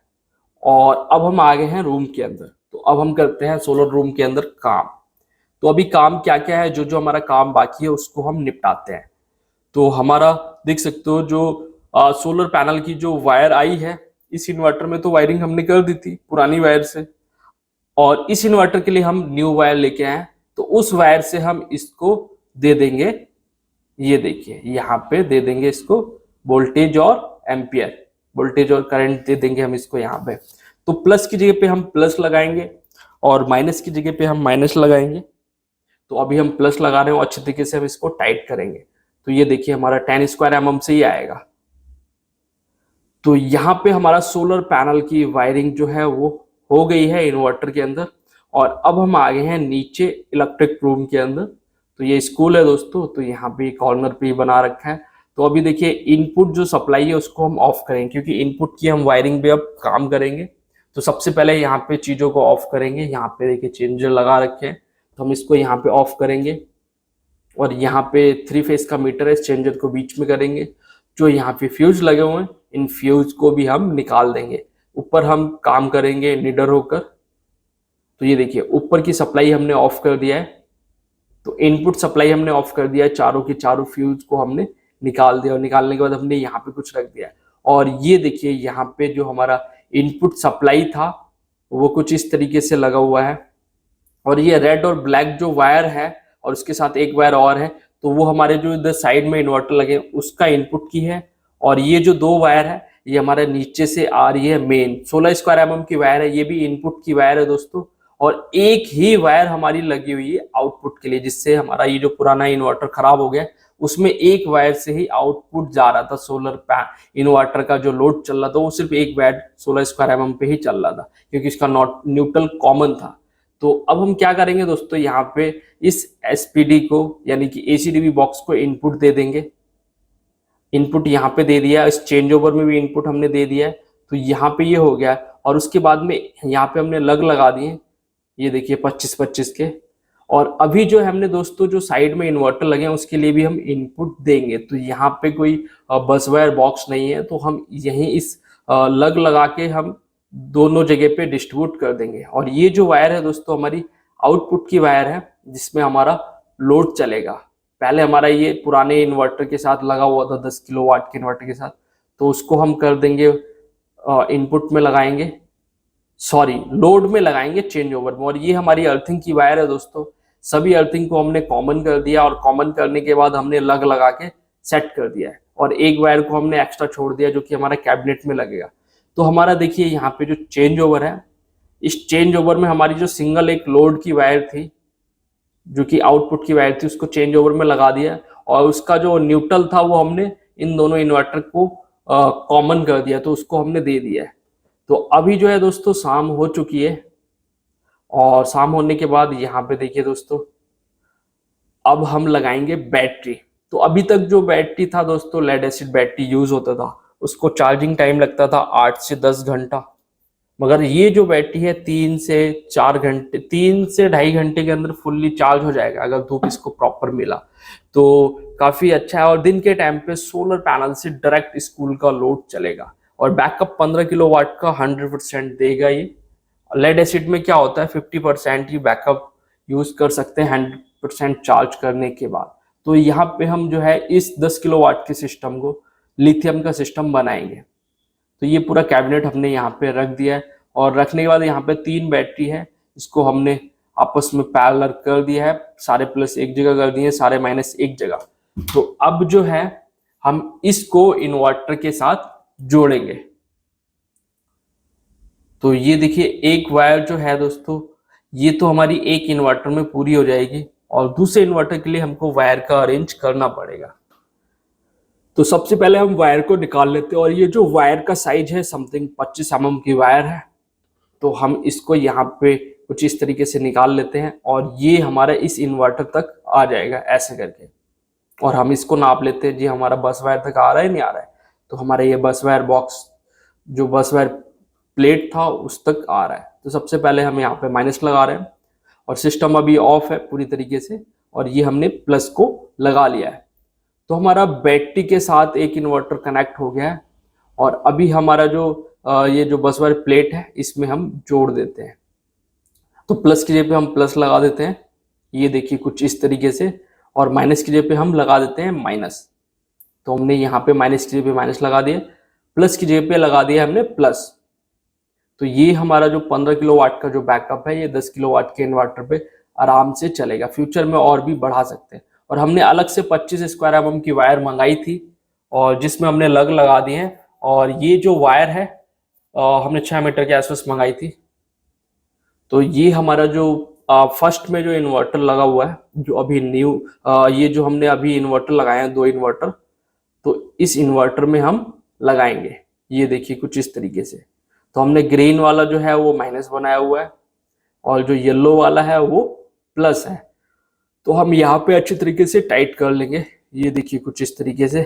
[SPEAKER 1] और अब हम आ गए हैं रूम के अंदर, तो अब हम करते हैं सोलर रूम के अंदर काम। तो अभी काम क्या क्या है, जो जो हमारा काम बाकी है उसको हम निपटाते हैं। तो हमारा देख सकते हो जो सोलर पैनल की जो वायर आई है इस इन्वर्टर में, तो वायरिंग हमने कर दी थी पुरानी वायर से, और इस इन्वर्टर के लिए हम न्यू वायर लेके आए, तो उस वायर से हम इसको दे देंगे, ये देखिए यहाँ पे दे देंगे इसको वोल्टेज और एम्पियर, वोल्टेज और करंट दे देंगे हम इसको यहाँ पे। तो प्लस की जगह पे हम प्लस लगाएंगे, और माइनस की जगह पे हम माइनस लगाएंगे। तो अभी हम प्लस लगा रहे हैं, और अच्छे तरीके से हम इसको टाइट करेंगे। तो ये देखिए हमारा 10 स्क्वायर mm से ही आएगा। तो यहाँ पे हमारा सोलर पैनल की वायरिंग जो है वो हो गई है इन्वर्टर के अंदर। और अब हम आ गए हैं नीचे इलेक्ट्रिक रूम के अंदर। तो ये स्कूल है दोस्तों, तो यहाँ पे कॉर्नर पे बना रखा है। तो अभी देखिए इनपुट जो सप्लाई है उसको हम ऑफ करेंगे, क्योंकि इनपुट की हम वायरिंग पे अब काम करेंगे। तो सबसे पहले यहाँ पे चीजों को ऑफ करेंगे। यहाँ पे देखिए चेंजर लगा रखे हैं, तो हम इसको यहाँ पे ऑफ करेंगे, और यहाँ पे 3 फेज का मीटर है, इस चेंजर को बीच में करेंगे। जो यहाँ पे फ्यूज लगे हुए हैं इन फ्यूज को भी हम निकाल देंगे। ऊपर हम काम करेंगे निडर होकर। तो ये देखिए ऊपर की सप्लाई हमने ऑफ कर दिया है, तो इनपुट सप्लाई हमने ऑफ कर दिया है, चारों के चारों फ्यूज को हमने निकाल दिया। और निकालने के बाद हमने यहाँ पे कुछ रख दिया, और ये देखिए यहाँ पे जो हमारा इनपुट सप्लाई था वो कुछ इस तरीके से लगा हुआ है। और ये रेड और ब्लैक जो वायर है, और उसके साथ एक वायर और है, तो वो हमारे जो इधर साइड में इन्वर्टर लगे उसका इनपुट की है। और ये जो 2 वायर है ये हमारे नीचे से आ रही है मेन 16 स्क्वायर mm की वायर है, ये भी इनपुट की वायर है दोस्तों। और एक ही वायर हमारी लगी हुई है आउटपुट के लिए, जिससे हमारा ये जो पुराना इन्वर्टर खराब हो गया उसमें एक वायर से ही आउटपुट जा रहा था। सोलर इन्वर्टर का जो लोड चल रहा था वो सिर्फ एक वायर 16 स्क्वायर एमएम पे ही चल रहा था, क्योंकि इसका नॉट न्यूट्रल कॉमन था। तो अब हम क्या करेंगे दोस्तों, यहाँ पे इस एसपीडी को यानी कि एसीडीवी बॉक्स को इनपुट दे देंगे। इनपुट यहाँ पे दे दिया, इस चेंज ओवर में भी इनपुट हमने दे दिया है, तो यहाँ पे ये हो गया। और उसके बाद में यहाँ पे हमने लग लगा दिए, ये देखिए 25-25 के। और अभी जो हमने दोस्तों जो साइड में इन्वर्टर लगे हैं उसके लिए भी हम इनपुट देंगे। तो यहाँ पे कोई बस वायर बॉक्स नहीं है, तो हम यहीं इस लग लगा के हम दोनों जगह पे डिस्ट्रीब्यूट कर देंगे। और ये जो वायर है दोस्तों हमारी आउटपुट की वायर है, जिसमें हमारा लोड चलेगा। पहले हमारा ये पुराने इन्वर्टर के साथ लगा हुआ था 10 किलोवाट के इन्वर्टर के साथ, तो उसको हम कर देंगे इनपुट में लगाएंगे, सॉरी लोड में लगाएंगे चेंज ओवर में। और ये हमारी अर्थिंग की वायर है दोस्तों। सभी अर्थिंग को हमने कॉमन कर दिया और कॉमन करने के बाद हमने लग लगा के सेट कर दिया है। और एक वायर को हमने एक्स्ट्रा छोड़ दिया जो कि हमारा कैबिनेट में लगेगा। तो हमारा देखिए यहाँ पे जो चेंज ओवर है, इस चेंज ओवर में हमारी जो सिंगल एक लोड की वायर थी जो कि आउटपुट की वायर थी उसको चेंज ओवर में लगा दिया, और उसका जो न्यूट्रल था वो हमने इन दोनों इन्वर्टर को कॉमन कर दिया, तो उसको हमने दे दिया है। तो अभी जो है दोस्तों शाम हो चुकी है, और शाम होने के बाद यहाँ पे देखिए दोस्तों अब हम लगाएंगे बैटरी। तो अभी तक जो बैटरी था दोस्तों लेड एसिड बैटरी यूज होता था, उसको चार्जिंग टाइम लगता था 8 से 10 घंटा। मगर ये जो बैटरी है 3 से 4 घंटे, 3 से 2.5 घंटे के अंदर फुल्ली चार्ज हो जाएगा अगर धूप इसको प्रॉपर मिला तो काफी अच्छा है। और दिन के टाइम पे सोलर पैनल से डायरेक्ट स्कूल का लोड चलेगा, और बैकअप 15 किलोवाट का 100% देगा ये। लेड एसिड में क्या होता है 50% ही बैकअप यूज कर सकते हैं 100% चार्ज करने के बाद। तो यहाँ पे हम जो है इस 10 किलोवाट के सिस्टम को लिथियम का सिस्टम बनाएंगे। तो ये पूरा कैबिनेट हमने यहाँ पे रख दिया है, और रखने के बाद यहाँ पे 3 बैटरी है, इसको हमने आपस में पैरेलल कर दिया है, सारे प्लस एक जगह कर दिए, सारे माइनस एक जगह। तो अब जो है हम इसको इन्वर्टर के साथ जोड़ेंगे। तो ये देखिए एक वायर जो है दोस्तों ये तो हमारी एक इन्वर्टर में पूरी हो जाएगी, और दूसरे इन्वर्टर के लिए हमको वायर का अरेंज करना पड़ेगा। तो सबसे पहले हम वायर को निकाल लेते हैं, और ये जो वायर का साइज है समथिंग 25 mm की वायर है। तो हम इसको यहाँ पे कुछ इस तरीके से निकाल लेते हैं, और ये हमारा इस इन्वर्टर तक आ जाएगा ऐसे करके। और हम इसको नाप लेते हैं जी हमारा बस वायर तक आ रहा है नहीं आ रहा है। तो हमारा ये बस वायर बॉक्स जो बस वायर प्लेट था उस तक आ रहा है। तो सबसे पहले हम यहाँ पे माइनस लगा रहे हैं, और सिस्टम अभी ऑफ है पूरी तरीके से, और ये हमने प्लस को लगा लिया है। तो हमारा बैटरी के साथ एक इन्वर्टर कनेक्ट हो गया है, और अभी हमारा जो ये जो बस वायर प्लेट है इसमें हम जोड़ देते हैं। तो प्लस की जगह पे हम प्लस लगा देते हैं, ये देखिए कुछ इस तरीके से, और माइनस की जगह पे हम लगा देते हैं माइनस। तो हमने यहाँ पे माइनस की जगह पे माइनस लगा दिया, प्लस की जगह पे लगा दिया हमने प्लस। तो ये हमारा जो 15 किलोवाट का जो बैकअप है ये 10 किलोवाट के इन्वर्टर पे आराम से चलेगा। फ्यूचर में और भी बढ़ा सकते हैं। और हमने अलग से 25 स्क्वायर एमएम की वायर मंगाई थी, और जिसमें हमने लग लगा दिए हैं। और ये जो वायर है हमने 6 मीटर के आसपास मंगाई थी। तो ये हमारा जो फर्स्ट में जो इन्वर्टर लगा हुआ है, जो अभी न्यू ये जो हमने अभी इन्वर्टर लगाए हैं 2 इन्वर्टर, तो इस इन्वर्टर में हम लगाएंगे। ये देखिए कुछ इस तरीके से। तो हमने ग्रीन वाला जो है वो माइनस बनाया हुआ है, और जो येलो वाला है वो प्लस है। तो हम यहाँ पे अच्छी तरीके से टाइट कर लेंगे। ये देखिए कुछ इस तरीके से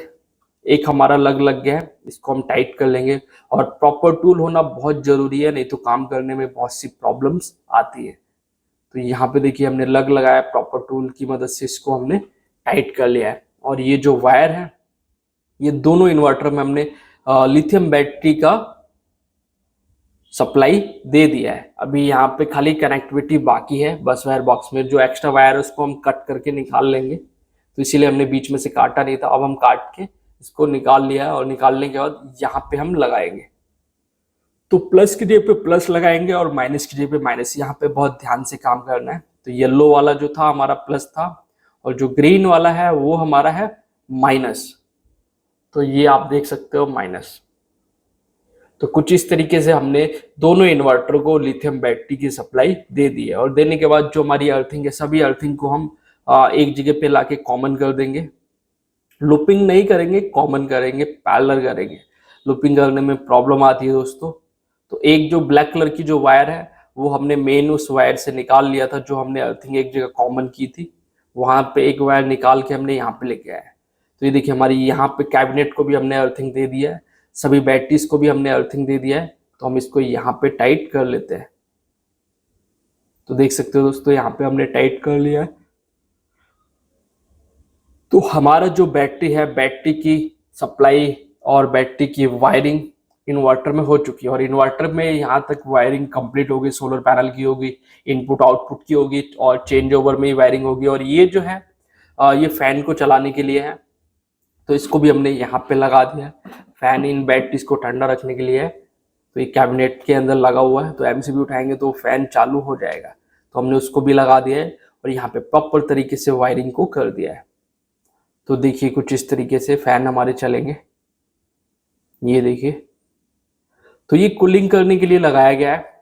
[SPEAKER 1] एक हमारा लग गया है, इसको हम टाइट कर लेंगे। और प्रॉपर टूल होना बहुत जरूरी है, नहीं तो काम करने में बहुत सी प्रॉब्लम्स आती है। तो यहाँ पे देखिए हमने लग लगाया, प्रॉपर टूल की मदद से इसको हमने टाइट कर लिया है। और ये जो वायर है ये दोनों इन्वर्टर में हमने लिथियम बैटरी का सप्लाई दे दिया है। अभी यहाँ पे खाली कनेक्टिविटी बाकी है बस वायर बॉक्स में। जो एक्स्ट्रा वायर है उसको हम कट करके निकाल लेंगे, तो इसीलिए हमने बीच में से काटा नहीं था। अब हम काट के इसको निकाल लिया, और निकालने के बाद यहाँ पे हम लगाएंगे। तो प्लस की जगह पे प्लस लगाएंगे और माइनस की जगह पे माइनस। यहाँ पे बहुत ध्यान से काम करना है। तो येलो वाला जो था हमारा प्लस था, और जो ग्रीन वाला है वो हमारा है माइनस। तो ये आप देख सकते हो माइनस। तो कुछ इस तरीके से हमने दोनों इन्वर्टर को लिथियम बैटरी की सप्लाई दे दी है। और देने के बाद जो हमारी अर्थिंग है, सभी अर्थिंग को हम एक जगह पे लाके कॉमन कर देंगे। लूपिंग नहीं करेंगे, कॉमन करेंगे, पैरेलल करेंगे। लूपिंग करने में प्रॉब्लम आती है दोस्तों। तो एक जो ब्लैक कलर की जो वायर है वो हमने मेन उस वायर से निकाल लिया था, जो हमने अर्थिंग एक जगह कॉमन की थी। वहां पे एक वायर निकाल के हमने यहाँ पे लेके आया। तो ये देखिए हमारी यहाँ पे कैबिनेट को भी हमने अर्थिंग दे दिया है, सभी बैटरीज को भी हमने अर्थिंग दे दिया है। तो हम इसको यहाँ पे टाइट कर लेते हैं। तो देख सकते हो दोस्तों, यहाँ पे हमने टाइट कर लिया है। तो हमारा जो बैटरी है, बैटरी की सप्लाई और बैटरी की वायरिंग इन्वर्टर में हो चुकी है। और इन्वर्टर में यहाँ तक वायरिंग कंप्लीट होगी, सोलर पैनल की होगी, इनपुट आउटपुट की होगी, और चेंज ओवर में ही वायरिंग होगी। और ये जो है ये फैन को चलाने के लिए है, तो इसको भी हमने यहाँ पे लगा दिया। फैन इन बैटरीज को ठंडा रखने के लिए है। तो ये कैबिनेट के अंदर लगा हुआ है, तो एमसीबी उठाएंगे तो फैन चालू हो जाएगा। तो हमने उसको भी लगा दिया है और यहाँ पे प्रॉपर तरीके से वायरिंग को कर दिया है। तो देखिए कुछ इस तरीके से फैन हमारे चलेंगे, ये देखिए। तो ये कूलिंग करने के लिए लगाया गया है।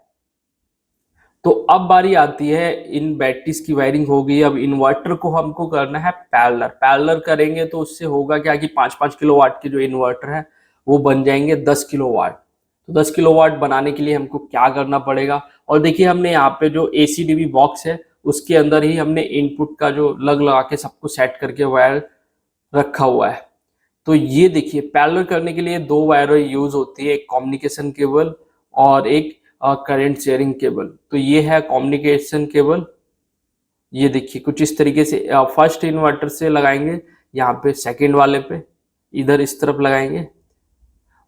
[SPEAKER 1] तो अब बारी आती है, इन बैटरीज की वायरिंग हो गई। अब इन्वर्टर को हमको करना है पैरेलल। पैरेलल करेंगे तो उससे होगा क्या कि 5-5 किलोवाट के जो इन्वर्टर है वो बन जाएंगे 10 किलोवाट। तो 10 किलोवाट बनाने के लिए हमको क्या करना पड़ेगा। और देखिए हमने यहाँ पे जो ACDB बॉक्स है उसके अंदर ही हमने इनपुट का जो लगा के सबको सेट करके वायर रखा हुआ है। तो ये देखिए पैरेलल करने के लिए दो वायर यूज होती है, एक कम्युनिकेशन केबल और एक करंट शेयरिंग केबल। तो ये है कम्युनिकेशन केबल। ये देखिए कुछ इस तरीके से फर्स्ट इन्वर्टर से लगाएंगे, यहाँ पे सेकंड वाले पे इधर इस तरफ लगाएंगे,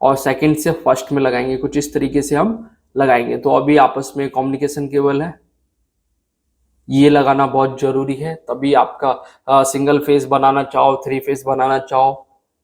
[SPEAKER 1] और सेकंड से फर्स्ट में लगाएंगे। कुछ इस तरीके से हम लगाएंगे। तो अभी आपस में कम्युनिकेशन केबल है, ये लगाना बहुत जरूरी है। तभी आपका सिंगल फेज बनाना चाहो, 3 फेज बनाना चाहो,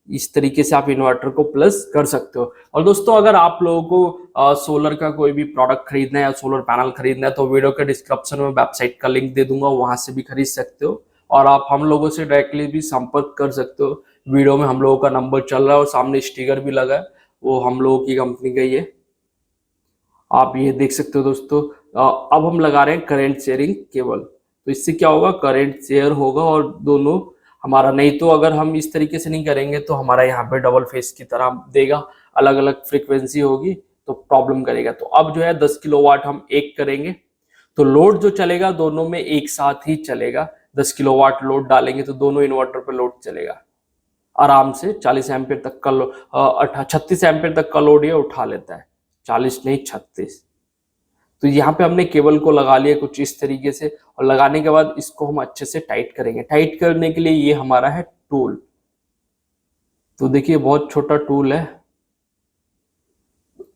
[SPEAKER 1] इस तरीके से आप इन्वर्टर को प्लस कर सकते हो। और दोस्तों अगर आप लोगों को सोलर का कोई भी प्रोडक्ट खरीदना है या सोलर पैनल खरीदना है तो वीडियो के डिस्क्रिप्शन में वेबसाइट का लिंक दे दूंगा, वहां से भी खरीद सकते हो। और आप हम लोगों से डायरेक्टली भी संपर्क कर सकते हो। वीडियो में हम लोगों का नंबर चल रहा है और सामने स्टिकर भी लगा है, वो हम लोगों की कंपनी का ही है, आप ये देख सकते हो दोस्तों। अब हम लगा रहे हैं करंट शेयरिंग केबल। तो इससे क्या होगा, करंट शेयर होगा और दोनों हमारा, नहीं तो अगर हम इस तरीके से नहीं करेंगे तो हमारा यहाँ पे डबल फेस की तरह देगा, अलग अलग फ्रीक्वेंसी होगी तो प्रॉब्लम करेगा। तो अब जो है 10 किलोवाट हम एक करेंगे, तो लोड जो चलेगा दोनों में एक साथ ही चलेगा। 10 किलोवाट लोड डालेंगे तो दोनों इन्वर्टर पे लोड चलेगा आराम से। 40 एम्पियर तक का 36 एम्पियर तक का लोड ये उठा लेता है, 40 नहीं 36। तो यहाँ पे हमने केबल को लगा लिया कुछ इस तरीके से, और लगाने के बाद इसको हम अच्छे से टाइट करेंगे। टाइट करने के लिए ये हमारा है टूल। तो देखिए बहुत छोटा टूल है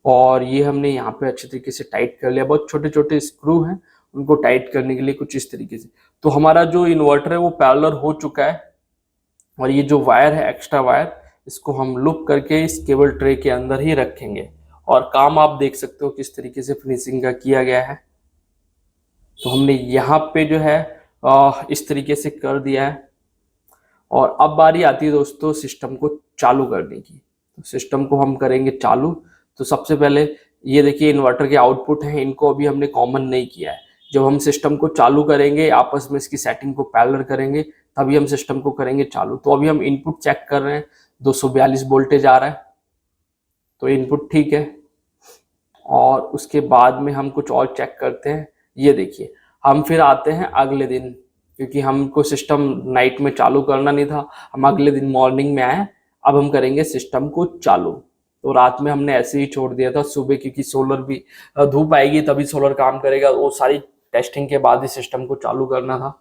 [SPEAKER 1] और ये हमने यहाँ पे अच्छे तरीके से टाइट कर लिया। बहुत छोटे छोटे स्क्रू हैं, उनको टाइट करने के लिए कुछ इस तरीके से। तो हमारा जो इन्वर्टर है वो पैरेलल हो चुका है। और ये जो वायर है, एक्स्ट्रा वायर, इसको हम लूप करके इस केबल ट्रे के अंदर ही रखेंगे। और काम आप देख सकते हो किस तरीके से फिनिशिंग का किया गया है। तो हमने यहाँ पे जो है इस तरीके से कर दिया है। और अब बारी आती है दोस्तों सिस्टम को चालू करने की। तो सिस्टम को हम करेंगे चालू। तो सबसे पहले ये देखिए इन्वर्टर के आउटपुट हैं, इनको अभी हमने कॉमन नहीं किया है। जब हम सिस्टम को चालू करेंगे, आपस में इसकी सेटिंग को पैरेलल करेंगे, तभी हम सिस्टम को करेंगे चालू। तो अभी हम इनपुट चेक कर रहे हैं, 242 वोल्टेज आ रहा है, तो इनपुट ठीक है। और उसके बाद में हम कुछ और चेक करते हैं। ये देखिए हम फिर आते हैं अगले दिन, क्योंकि हमको सिस्टम नाइट में चालू करना नहीं था, हम अगले दिन मॉर्निंग में आए। अब हम करेंगे सिस्टम को चालू। तो रात में हमने ऐसे ही छोड़ दिया था, सुबह क्योंकि सोलर भी धूप आएगी तभी सोलर काम करेगा, वो सारी टेस्टिंग के बाद ही सिस्टम को चालू करना था।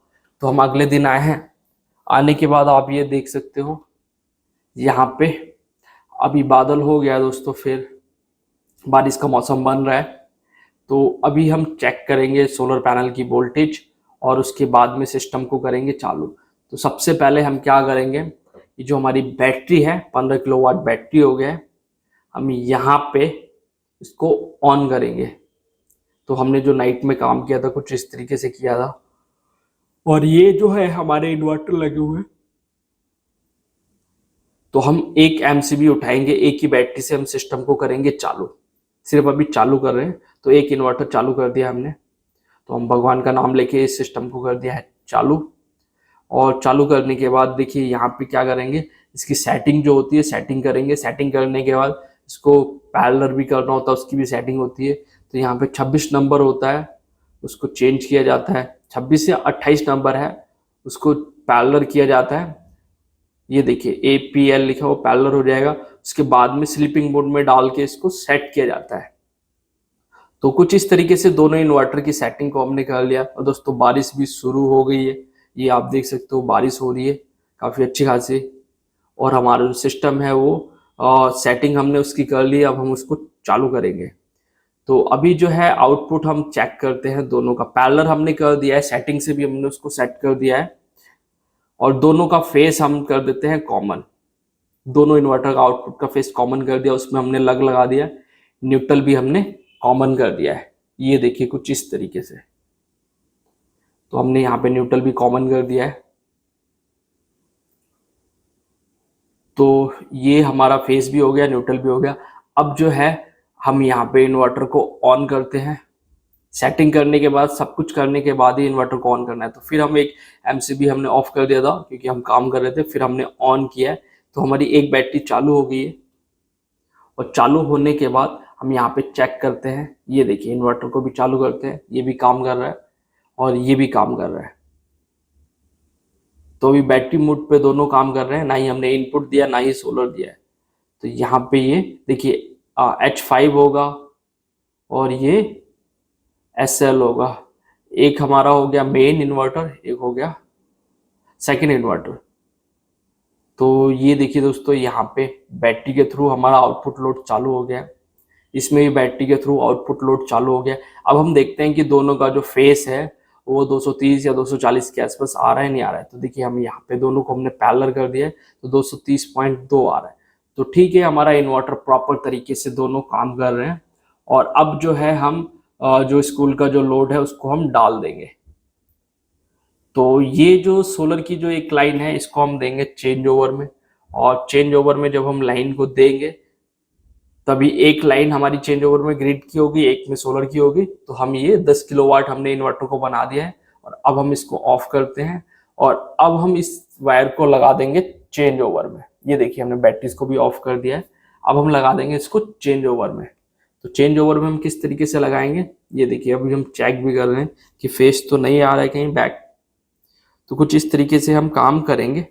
[SPEAKER 1] तो हम अगले दिन आए हैं। आने के बाद आप ये देख सकते हो यहाँ पे अभी बादल हो गया दोस्तों, फिर बारिश का मौसम बन रहा है। तो अभी हम चेक करेंगे सोलर पैनल की वोल्टेज और उसके बाद में सिस्टम को करेंगे चालू। तो सबसे पहले हम क्या करेंगे, ये जो हमारी बैटरी है 15 किलोवाट बैटरी हो गया है, हम यहाँ पे इसको ऑन करेंगे। तो हमने जो नाइट में काम किया था कुछ इस तरीके से किया था। और ये जो है हमारे इन्वर्टर लगे हुए, तो हम एक एमसीबी उठाएंगे, एक ही बैटरी से हम सिस्टम को करेंगे चालू। सिर्फ अभी चालू कर रहे हैं। तो एक इन्वर्टर चालू कर दिया हमने, तो हम भगवान का नाम लेके इस सिस्टम को कर दिया है चालू। और चालू करने के बाद देखिए यहाँ पे क्या करेंगे, इसकी सेटिंग जो होती है सेटिंग करेंगे। सेटिंग करने के बाद इसको पैरेलल भी करना होता है, उसकी भी सेटिंग होती है। तो यहाँ पे 26 नंबर होता है, उसको चेंज किया जाता है। 26 या 28 नंबर है, उसको पैरेलल किया जाता है। ये देखिए APL लिखा हुआ पैरेलल हो जाएगा। उसके बाद में स्लीपिंग मोड में डाल के इसको सेट किया जाता है। तो कुछ इस तरीके से दोनों इन्वर्टर की सेटिंग को हमने कर लिया। और दोस्तों बारिश भी शुरू हो गई है, ये आप देख सकते हो बारिश हो रही है काफ़ी अच्छी खासी। और हमारा जो सिस्टम है वो सेटिंग हमने उसकी कर ली, अब हम उसको चालू करेंगे। तो अभी जो है आउटपुट हम चेक करते हैं, दोनों का पैरेलल हमने कर दिया है, सेटिंग से भी हमने उसको सेट कर दिया है। और दोनों का फेस हम कर देते हैं कॉमन। दोनों इन्वर्टर का आउटपुट का फेस कॉमन कर दिया, उसमें हमने लगा दिया। न्यूट्रल भी हमने कॉमन कर दिया है। ये देखिए कुछ इस तरीके से। तो हमने यहाँ पे न्यूट्रल भी कॉमन कर दिया है। तो ये हमारा फेस भी हो गया, न्यूट्रल भी हो गया। अब जो है हम यहाँ पे इन्वर्टर को ऑन करते हैं। सेटिंग करने के बाद, सब कुछ करने के बाद ही इन्वर्टर को ऑन करना है। तो फिर हम एक MCB हमने ऑफ कर दिया था क्योंकि हम काम कर रहे थे, फिर हमने ऑन किया है। तो हमारी एक बैटरी चालू हो गई है। और चालू होने के बाद हम यहाँ पे चेक करते हैं। ये देखिए इन्वर्टर को भी चालू करते हैं, ये भी काम कर रहा है और ये भी काम कर रहा है। तो अभी बैटरी मोड पे दोनों काम कर रहे हैं, ना ही हमने इनपुट दिया ना ही सोलर दिया है। तो यहाँ पे ये देखिए H5 होगा और ये SL होगा। एक हमारा हो गया मेन इन्वर्टर, एक हो गया सेकंड इन्वर्टर। तो ये देखिए दोस्तों यहाँ पे बैटरी के थ्रू हमारा आउटपुट लोड चालू हो गया है। इसमें भी बैटरी के थ्रू आउटपुट लोड चालू हो गया। अब हम देखते हैं कि दोनों का जो फेस है वो 230 या 240 के आसपास आ रहा है नहीं आ रहा है। तो देखिए हम यहाँ पे दोनों को हमने पैरेलल कर दिया है, तो 230.2 आ रहा है। तो ठीक है, हमारा इन्वर्टर प्रॉपर तरीके से दोनों काम कर रहे हैं। और अब जो है हम जो स्कूल का जो लोड है उसको हम डाल देंगे। तो ये जो सोलर की जो एक लाइन है इसको हम देंगे चेंज ओवर में। और चेंज ओवर में जब हम लाइन को देंगे तभी एक लाइन हमारी चेंज ओवर में ग्रिड की होगी, एक में सोलर की होगी। तो हम ये 10 किलोवाट हमने इन्वर्टर को बना दिया है। और अब हम इसको ऑफ करते हैं और अब हम इस वायर को लगा देंगे चेंज ओवर में। ये देखिए हमने बैटरीज को भी ऑफ कर दिया है। अब हम लगा देंगे इसको चेंज ओवर में। तो चेंज ओवर में हम किस तरीके से लगाएंगे, ये देखिए अभी हम चेक भी कर रहे हैं कि फेस तो नहीं आ रहा है कहीं बैक। तो कुछ इस तरीके से हम काम करेंगे।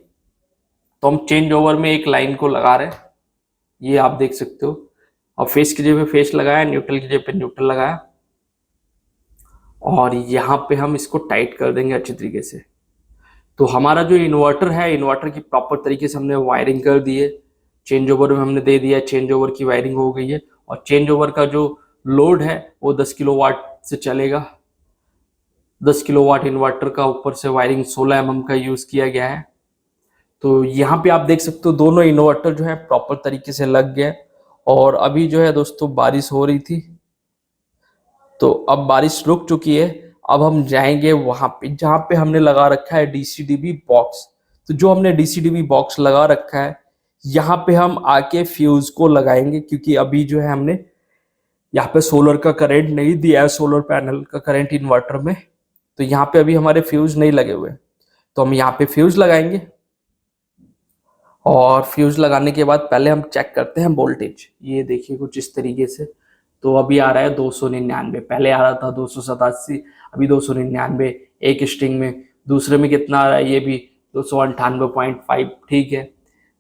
[SPEAKER 1] तो हम चेंज ओवर में एक लाइन को लगा रहे हैं, ये आप देख सकते हो। और फेस की जगह पे फेस लगाया, न्यूट्रल की जगह पे न्यूट्रल लगाया। और यहाँ पे हम इसको टाइट कर देंगे अच्छी तरीके से। तो हमारा जो इन्वर्टर है, इन्वर्टर की प्रॉपर तरीके से हमने वायरिंग कर दी है। चेंज ओवर में हमने दे दिया, चेंज ओवर की वायरिंग हो गई है। और चेंज ओवर का जो लोड है वो 10 किलोवाट से चलेगा। 10 किलोवाट इन्वर्टर का ऊपर से वायरिंग 16 mm का यूज किया गया है। तो यहाँ पे आप देख सकते हो दोनों इन्वर्टर जो है प्रॉपर तरीके से लग गए। और अभी जो है दोस्तों बारिश हो रही थी, तो अब बारिश रुक चुकी है। अब हम जाएंगे वहां पे जहाँ पे हमने लगा रखा है DCDB बॉक्स। तो जो हमने DCDB बॉक्स लगा रखा है यहाँ पे हम आके फ्यूज को लगाएंगे, क्योंकि अभी जो है हमने यहाँ पे सोलर का करंट नहीं दिया है, सोलर पैनल का करंट इन्वर्टर में। तो यहाँ पे अभी हमारे फ्यूज नहीं लगे हुए, तो हम यहाँ पे फ्यूज लगाएंगे। और फ्यूज लगाने के बाद पहले हम चेक करते हैं वोल्टेज। ये देखिए कुछ इस तरीके से। तो अभी आ रहा है 299, पहले आ रहा था 287, अभी 299 एक स्ट्रिंग में। दूसरे में कितना आ रहा है, ये भी 298.5, ठीक है।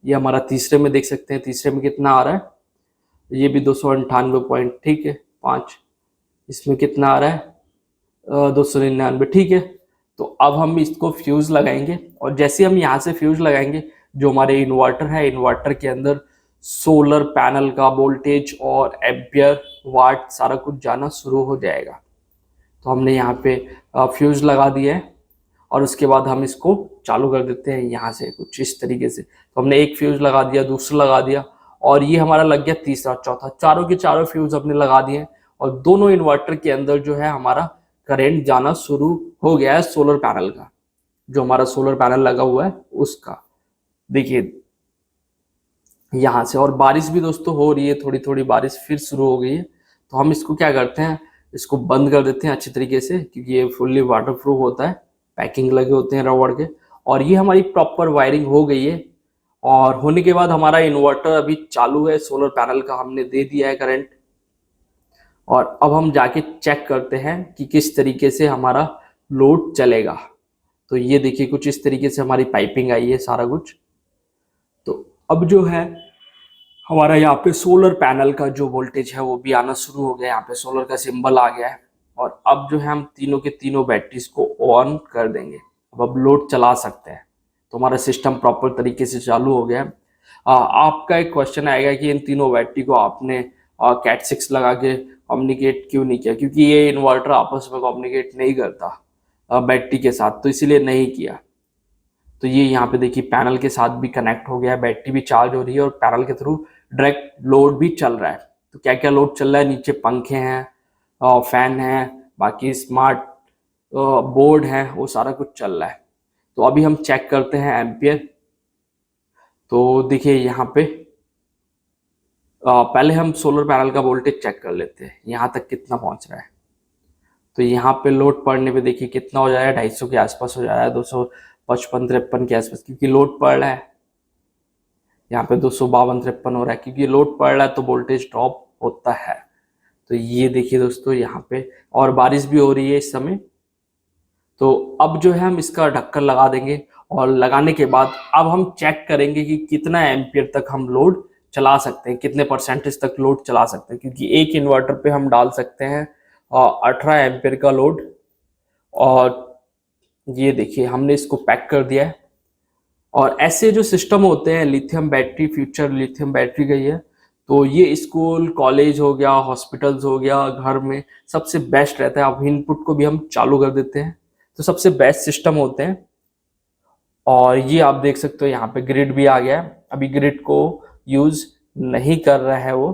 [SPEAKER 1] ये हमारा तीसरे में देख सकते हैं, तीसरे में कितना आ रहा है, ये भी 298 ठीक है 5। इसमें कितना आ रहा है 299, ठीक है। तो अब हम इसको फ्यूज लगाएंगे। और जैसे हम यहाँ से फ्यूज लगाएंगे, जो हमारे इन्वर्टर है, इन्वर्टर के अंदर सोलर पैनल का वोल्टेज और एम्पियर वाट सारा कुछ जाना शुरू हो जाएगा। तो हमने यहाँ पे फ्यूज लगा दिए हैं और उसके बाद हम इसको चालू कर देते हैं यहाँ से कुछ इस तरीके से। तो हमने एक फ्यूज लगा दिया, दूसरा लगा दिया, और ये हमारा लग गया तीसरा, चौथा। चारों के चारों फ्यूज हमने लगा दिए और दोनों इन्वर्टर के अंदर जो है हमारा करंट जाना शुरू हो गया है सोलर पैनल का, जो हमारा सोलर पैनल लगा हुआ है उसका। देखिए यहाँ से। और बारिश भी दोस्तों हो रही है, थोड़ी थोड़ी बारिश फिर शुरू हो गई है। तो तो हम इसको क्या करते हैं, इसको बंद कर देते हैं अच्छी तरीके से, क्योंकि ये फुल्ली वाटर प्रूफ होता है, पैकिंग लगे होते हैं रबड़ के। और ये हमारी प्रॉपर वायरिंग हो गई है। और होने के बाद हमारा इन्वर्टर अभी चालू है, सोलर पैनल का हमने दे दिया है करंट। और अब हम जाके चेक करते हैं कि किस तरीके से हमारा लोड चलेगा। तो ये देखिए कुछ इस तरीके से हमारी पाइपिंग आई है सारा कुछ। तो अब जो है हमारा यहाँ पे सोलर पैनल का जो वोल्टेज है वो भी आना शुरू हो गया, यहाँ पे सोलर का सिंबल आ गया है। और अब जो है हम तीनों के तीनों बैटरीज को ऑन कर देंगे। अब लोड चला सकते हैं, तो हमारा सिस्टम प्रॉपर तरीके से चालू हो गया है। आपका एक क्वेश्चन आएगा कि इन तीनों बैटरी को आपने कैट 6 लगा के कम्युनिकेट क्यों नहीं किया, क्योंकि ये इन्वर्टर आपस में कम्युनिकेट नहीं करता बैटरी के साथ, तो इसीलिए नहीं किया। तो ये यहाँ पे देखिए पैनल के साथ भी कनेक्ट हो गया है, बैटरी भी चार्ज हो रही है और पैनल के थ्रू डायरेक्ट लोड भी चल रहा है। तो क्या क्या लोड चल रहा है, नीचे पंखे हैं, फैन है, बाकी स्मार्ट बोर्ड है, वो सारा कुछ चल रहा है। तो अभी हम चेक करते हैं एम्पियर। तो देखिए यहाँ पे पहले हम सोलर पैनल का वोल्टेज चेक कर लेते हैं, यहाँ तक कितना पहुंच रहा है। तो यहाँ पे लोड पड़ने पे देखिए कितना हो जाएगा, 250 के आसपास हो जा रहा है, 255-53 के आसपास, क्योंकि लोड पड़ रहा है। यहाँ पे 252-53 हो रहा है, क्योंकि लोड पड़ रहा है तो वोल्टेज ड्रॉप होता है। तो ये देखिए दोस्तों यहाँ पे, और बारिश भी हो रही है इस समय। तो अब जो है हम इसका ढक्कन लगा देंगे, और लगाने के बाद अब हम चेक करेंगे कि कितना एम्पियर तक हम लोड चला सकते हैं, कितने परसेंटेज तक लोड चला सकते हैं, क्योंकि एक इन्वर्टर पे हम डाल सकते हैं 18 एम्पियर का लोड। और ये देखिए हमने इसको पैक कर दिया है। और ऐसे जो सिस्टम होते हैं, lithium battery, future lithium battery गई है, तो ये स्कूल कॉलेज हो गया, हॉस्पिटल्स हो गया, घर में सबसे बेस्ट रहता है। अब इनपुट को भी हम चालू कर देते हैं, तो सबसे बेस्ट सिस्टम होते हैं। और ये आप देख सकते हो यहाँ पे ग्रिड भी आ गया है, अभी ग्रिड को यूज नहीं कर रहा है वो।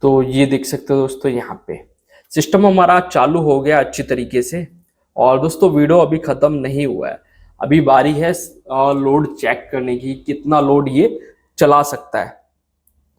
[SPEAKER 1] तो ये देख सकते हो दोस्तों यहाँ पे सिस्टम हमारा चालू हो गया अच्छी तरीके से। और दोस्तों वीडियो अभी खत्म नहीं हुआ है, अभी बारी है लोड चेक करने की, कितना लोड ये चला सकता है।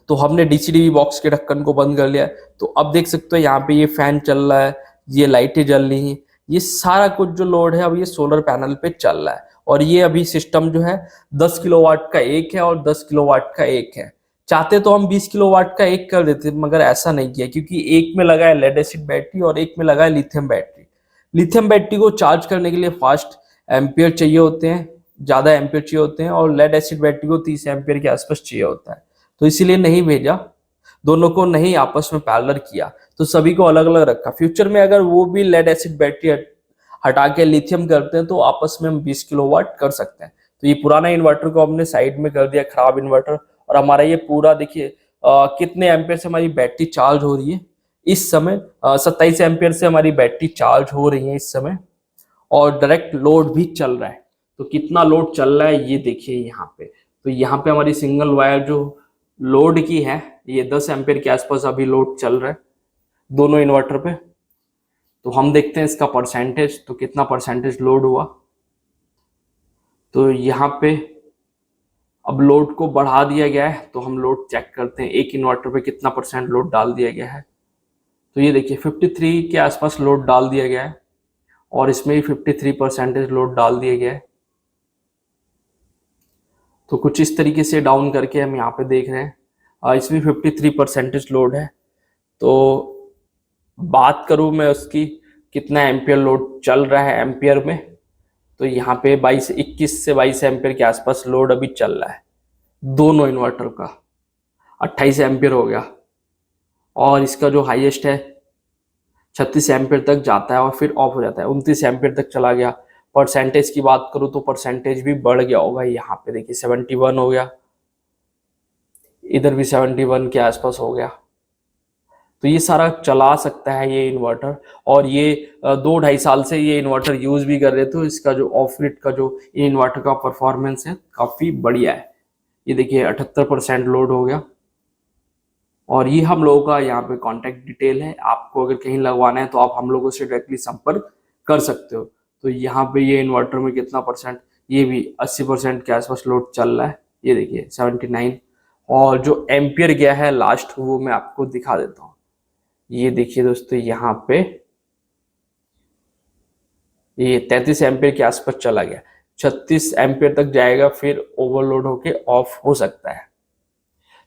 [SPEAKER 1] तो हमने डीसी-डीवी बॉक्स के ढक्कन को बंद कर लिया है। तो अब देख सकते हो यहाँ पे ये फैन चल रहा है, ये लाइटें जल रही हैं, ये सारा कुछ जो लोड है अब ये सोलर पैनल पे चल रहा है। और ये अभी सिस्टम जो है 10 किलोवाट का एक है और 10 किलोवाट का एक है। चाहते तो हम 20 किलोवाट का एक कर देते, मगर ऐसा नहीं किया, क्योंकि एक में लगा है लेड एसिड बैटरी और एक में लगा है लिथियम बैटरी। लिथियम बैटरी को चार्ज करने के लिए फास्ट एम्पियर चाहिए होते हैं, ज्यादा एम्पियर चाहिए होते हैं, और लेड एसिड बैटरी को 30 एम्पियर के आसपास चाहिए होता है। तो इसीलिए नहीं भेजा, दोनों को नहीं आपस में पैरेलल किया, तो सभी को अलग अलग रखा। फ्यूचर में अगर वो भी लेड एसिड बैटरी हटा के लिथियम करते हैं तो आपस में हम 20 किलोवाट कर सकते हैं। तो ये पुराना इन्वर्टर को हमने साइड में कर दिया, खराब इन्वर्टर। और हमारा ये पूरा देखिए कितने एम्पियर से हमारी बैटरी चार्ज हो रही है इस समय, 27 एम्पियर से हमारी बैटरी चार्ज हो रही है इस समय। और डायरेक्ट लोड भी चल रहा है। तो कितना लोड चल रहा है ये देखिए यहाँ पे। तो यहाँ पे हमारी सिंगल वायर जो लोड की है, ये 10 एम्पियर के आसपास अभी लोड चल रहा है दोनों इन्वर्टर पे। तो हम देखते हैं इसका परसेंटेज, तो कितना परसेंटेज लोड हुआ। तो यहाँ पे अब लोड को बढ़ा दिया गया है, तो हम लोड चेक करते हैं एक इन्वर्टर पे कितना परसेंट लोड डाल दिया गया है। तो ये देखिए 53 के आसपास लोड डाल दिया गया है, और इसमें भी 53% लोड डाल दिया गया है। तो कुछ इस तरीके से डाउन करके हम यहाँ पे देख रहे हैं, इसमें 53% लोड है। तो बात करूँ मैं उसकी, कितना एम्पियर लोड चल रहा है एम्पियर में, तो यहाँ पे 21 से 22 एम्पियर के आसपास लोड अभी चल रहा है दोनों इन्वर्टर का। 28 एम्पियर हो गया, और इसका जो हाईएस्ट है 36 एम्पियर तक जाता है और फिर ऑफ हो जाता है, 29 एम्पियर तक चला गया। परसेंटेज की बात करूँ तो परसेंटेज भी बढ़ गया होगा, यहाँ पे देखिए 71 हो गया, इधर भी 71 के आसपास हो गया। तो ये सारा चला सकता है ये इन्वर्टर। और ये 2-2.5 साल से ये इन्वर्टर यूज भी कर रहे थे, तो इसका जो ऑफ ग्रिड का जो इन्वर्टर का परफॉर्मेंस है काफी बढ़िया है। ये देखिए 78% लोड हो गया। और ये हम लोगों का यहाँ पे कॉन्टैक्ट डिटेल है, आपको अगर कहीं लगवाना है तो आप हम लोगों से डायरेक्टली संपर्क कर सकते हो। तो यहाँ पे ये इन्वर्टर में कितना परसेंट, ये भी 80% के आसपास लोड चल रहा है, ये देखिए 79। और जो एम्पियर गया है लास्ट वो मैं आपको दिखा देता हूँ। ये देखिए दोस्तों, यहाँ पे ये 33 एम्पियर के आसपास चला गया, 36 एम्पियर तक जाएगा, फिर ओवरलोड होके ऑफ हो सकता है।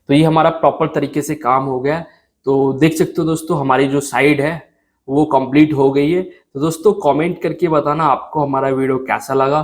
[SPEAKER 1] तो ये हमारा प्रॉपर तरीके से काम हो गया। तो देख सकते हो दोस्तों, हमारी जो साइड है वो कंप्लीट हो गई है। तो दोस्तों कमेंट करके बताना आपको हमारा वीडियो कैसा लगा।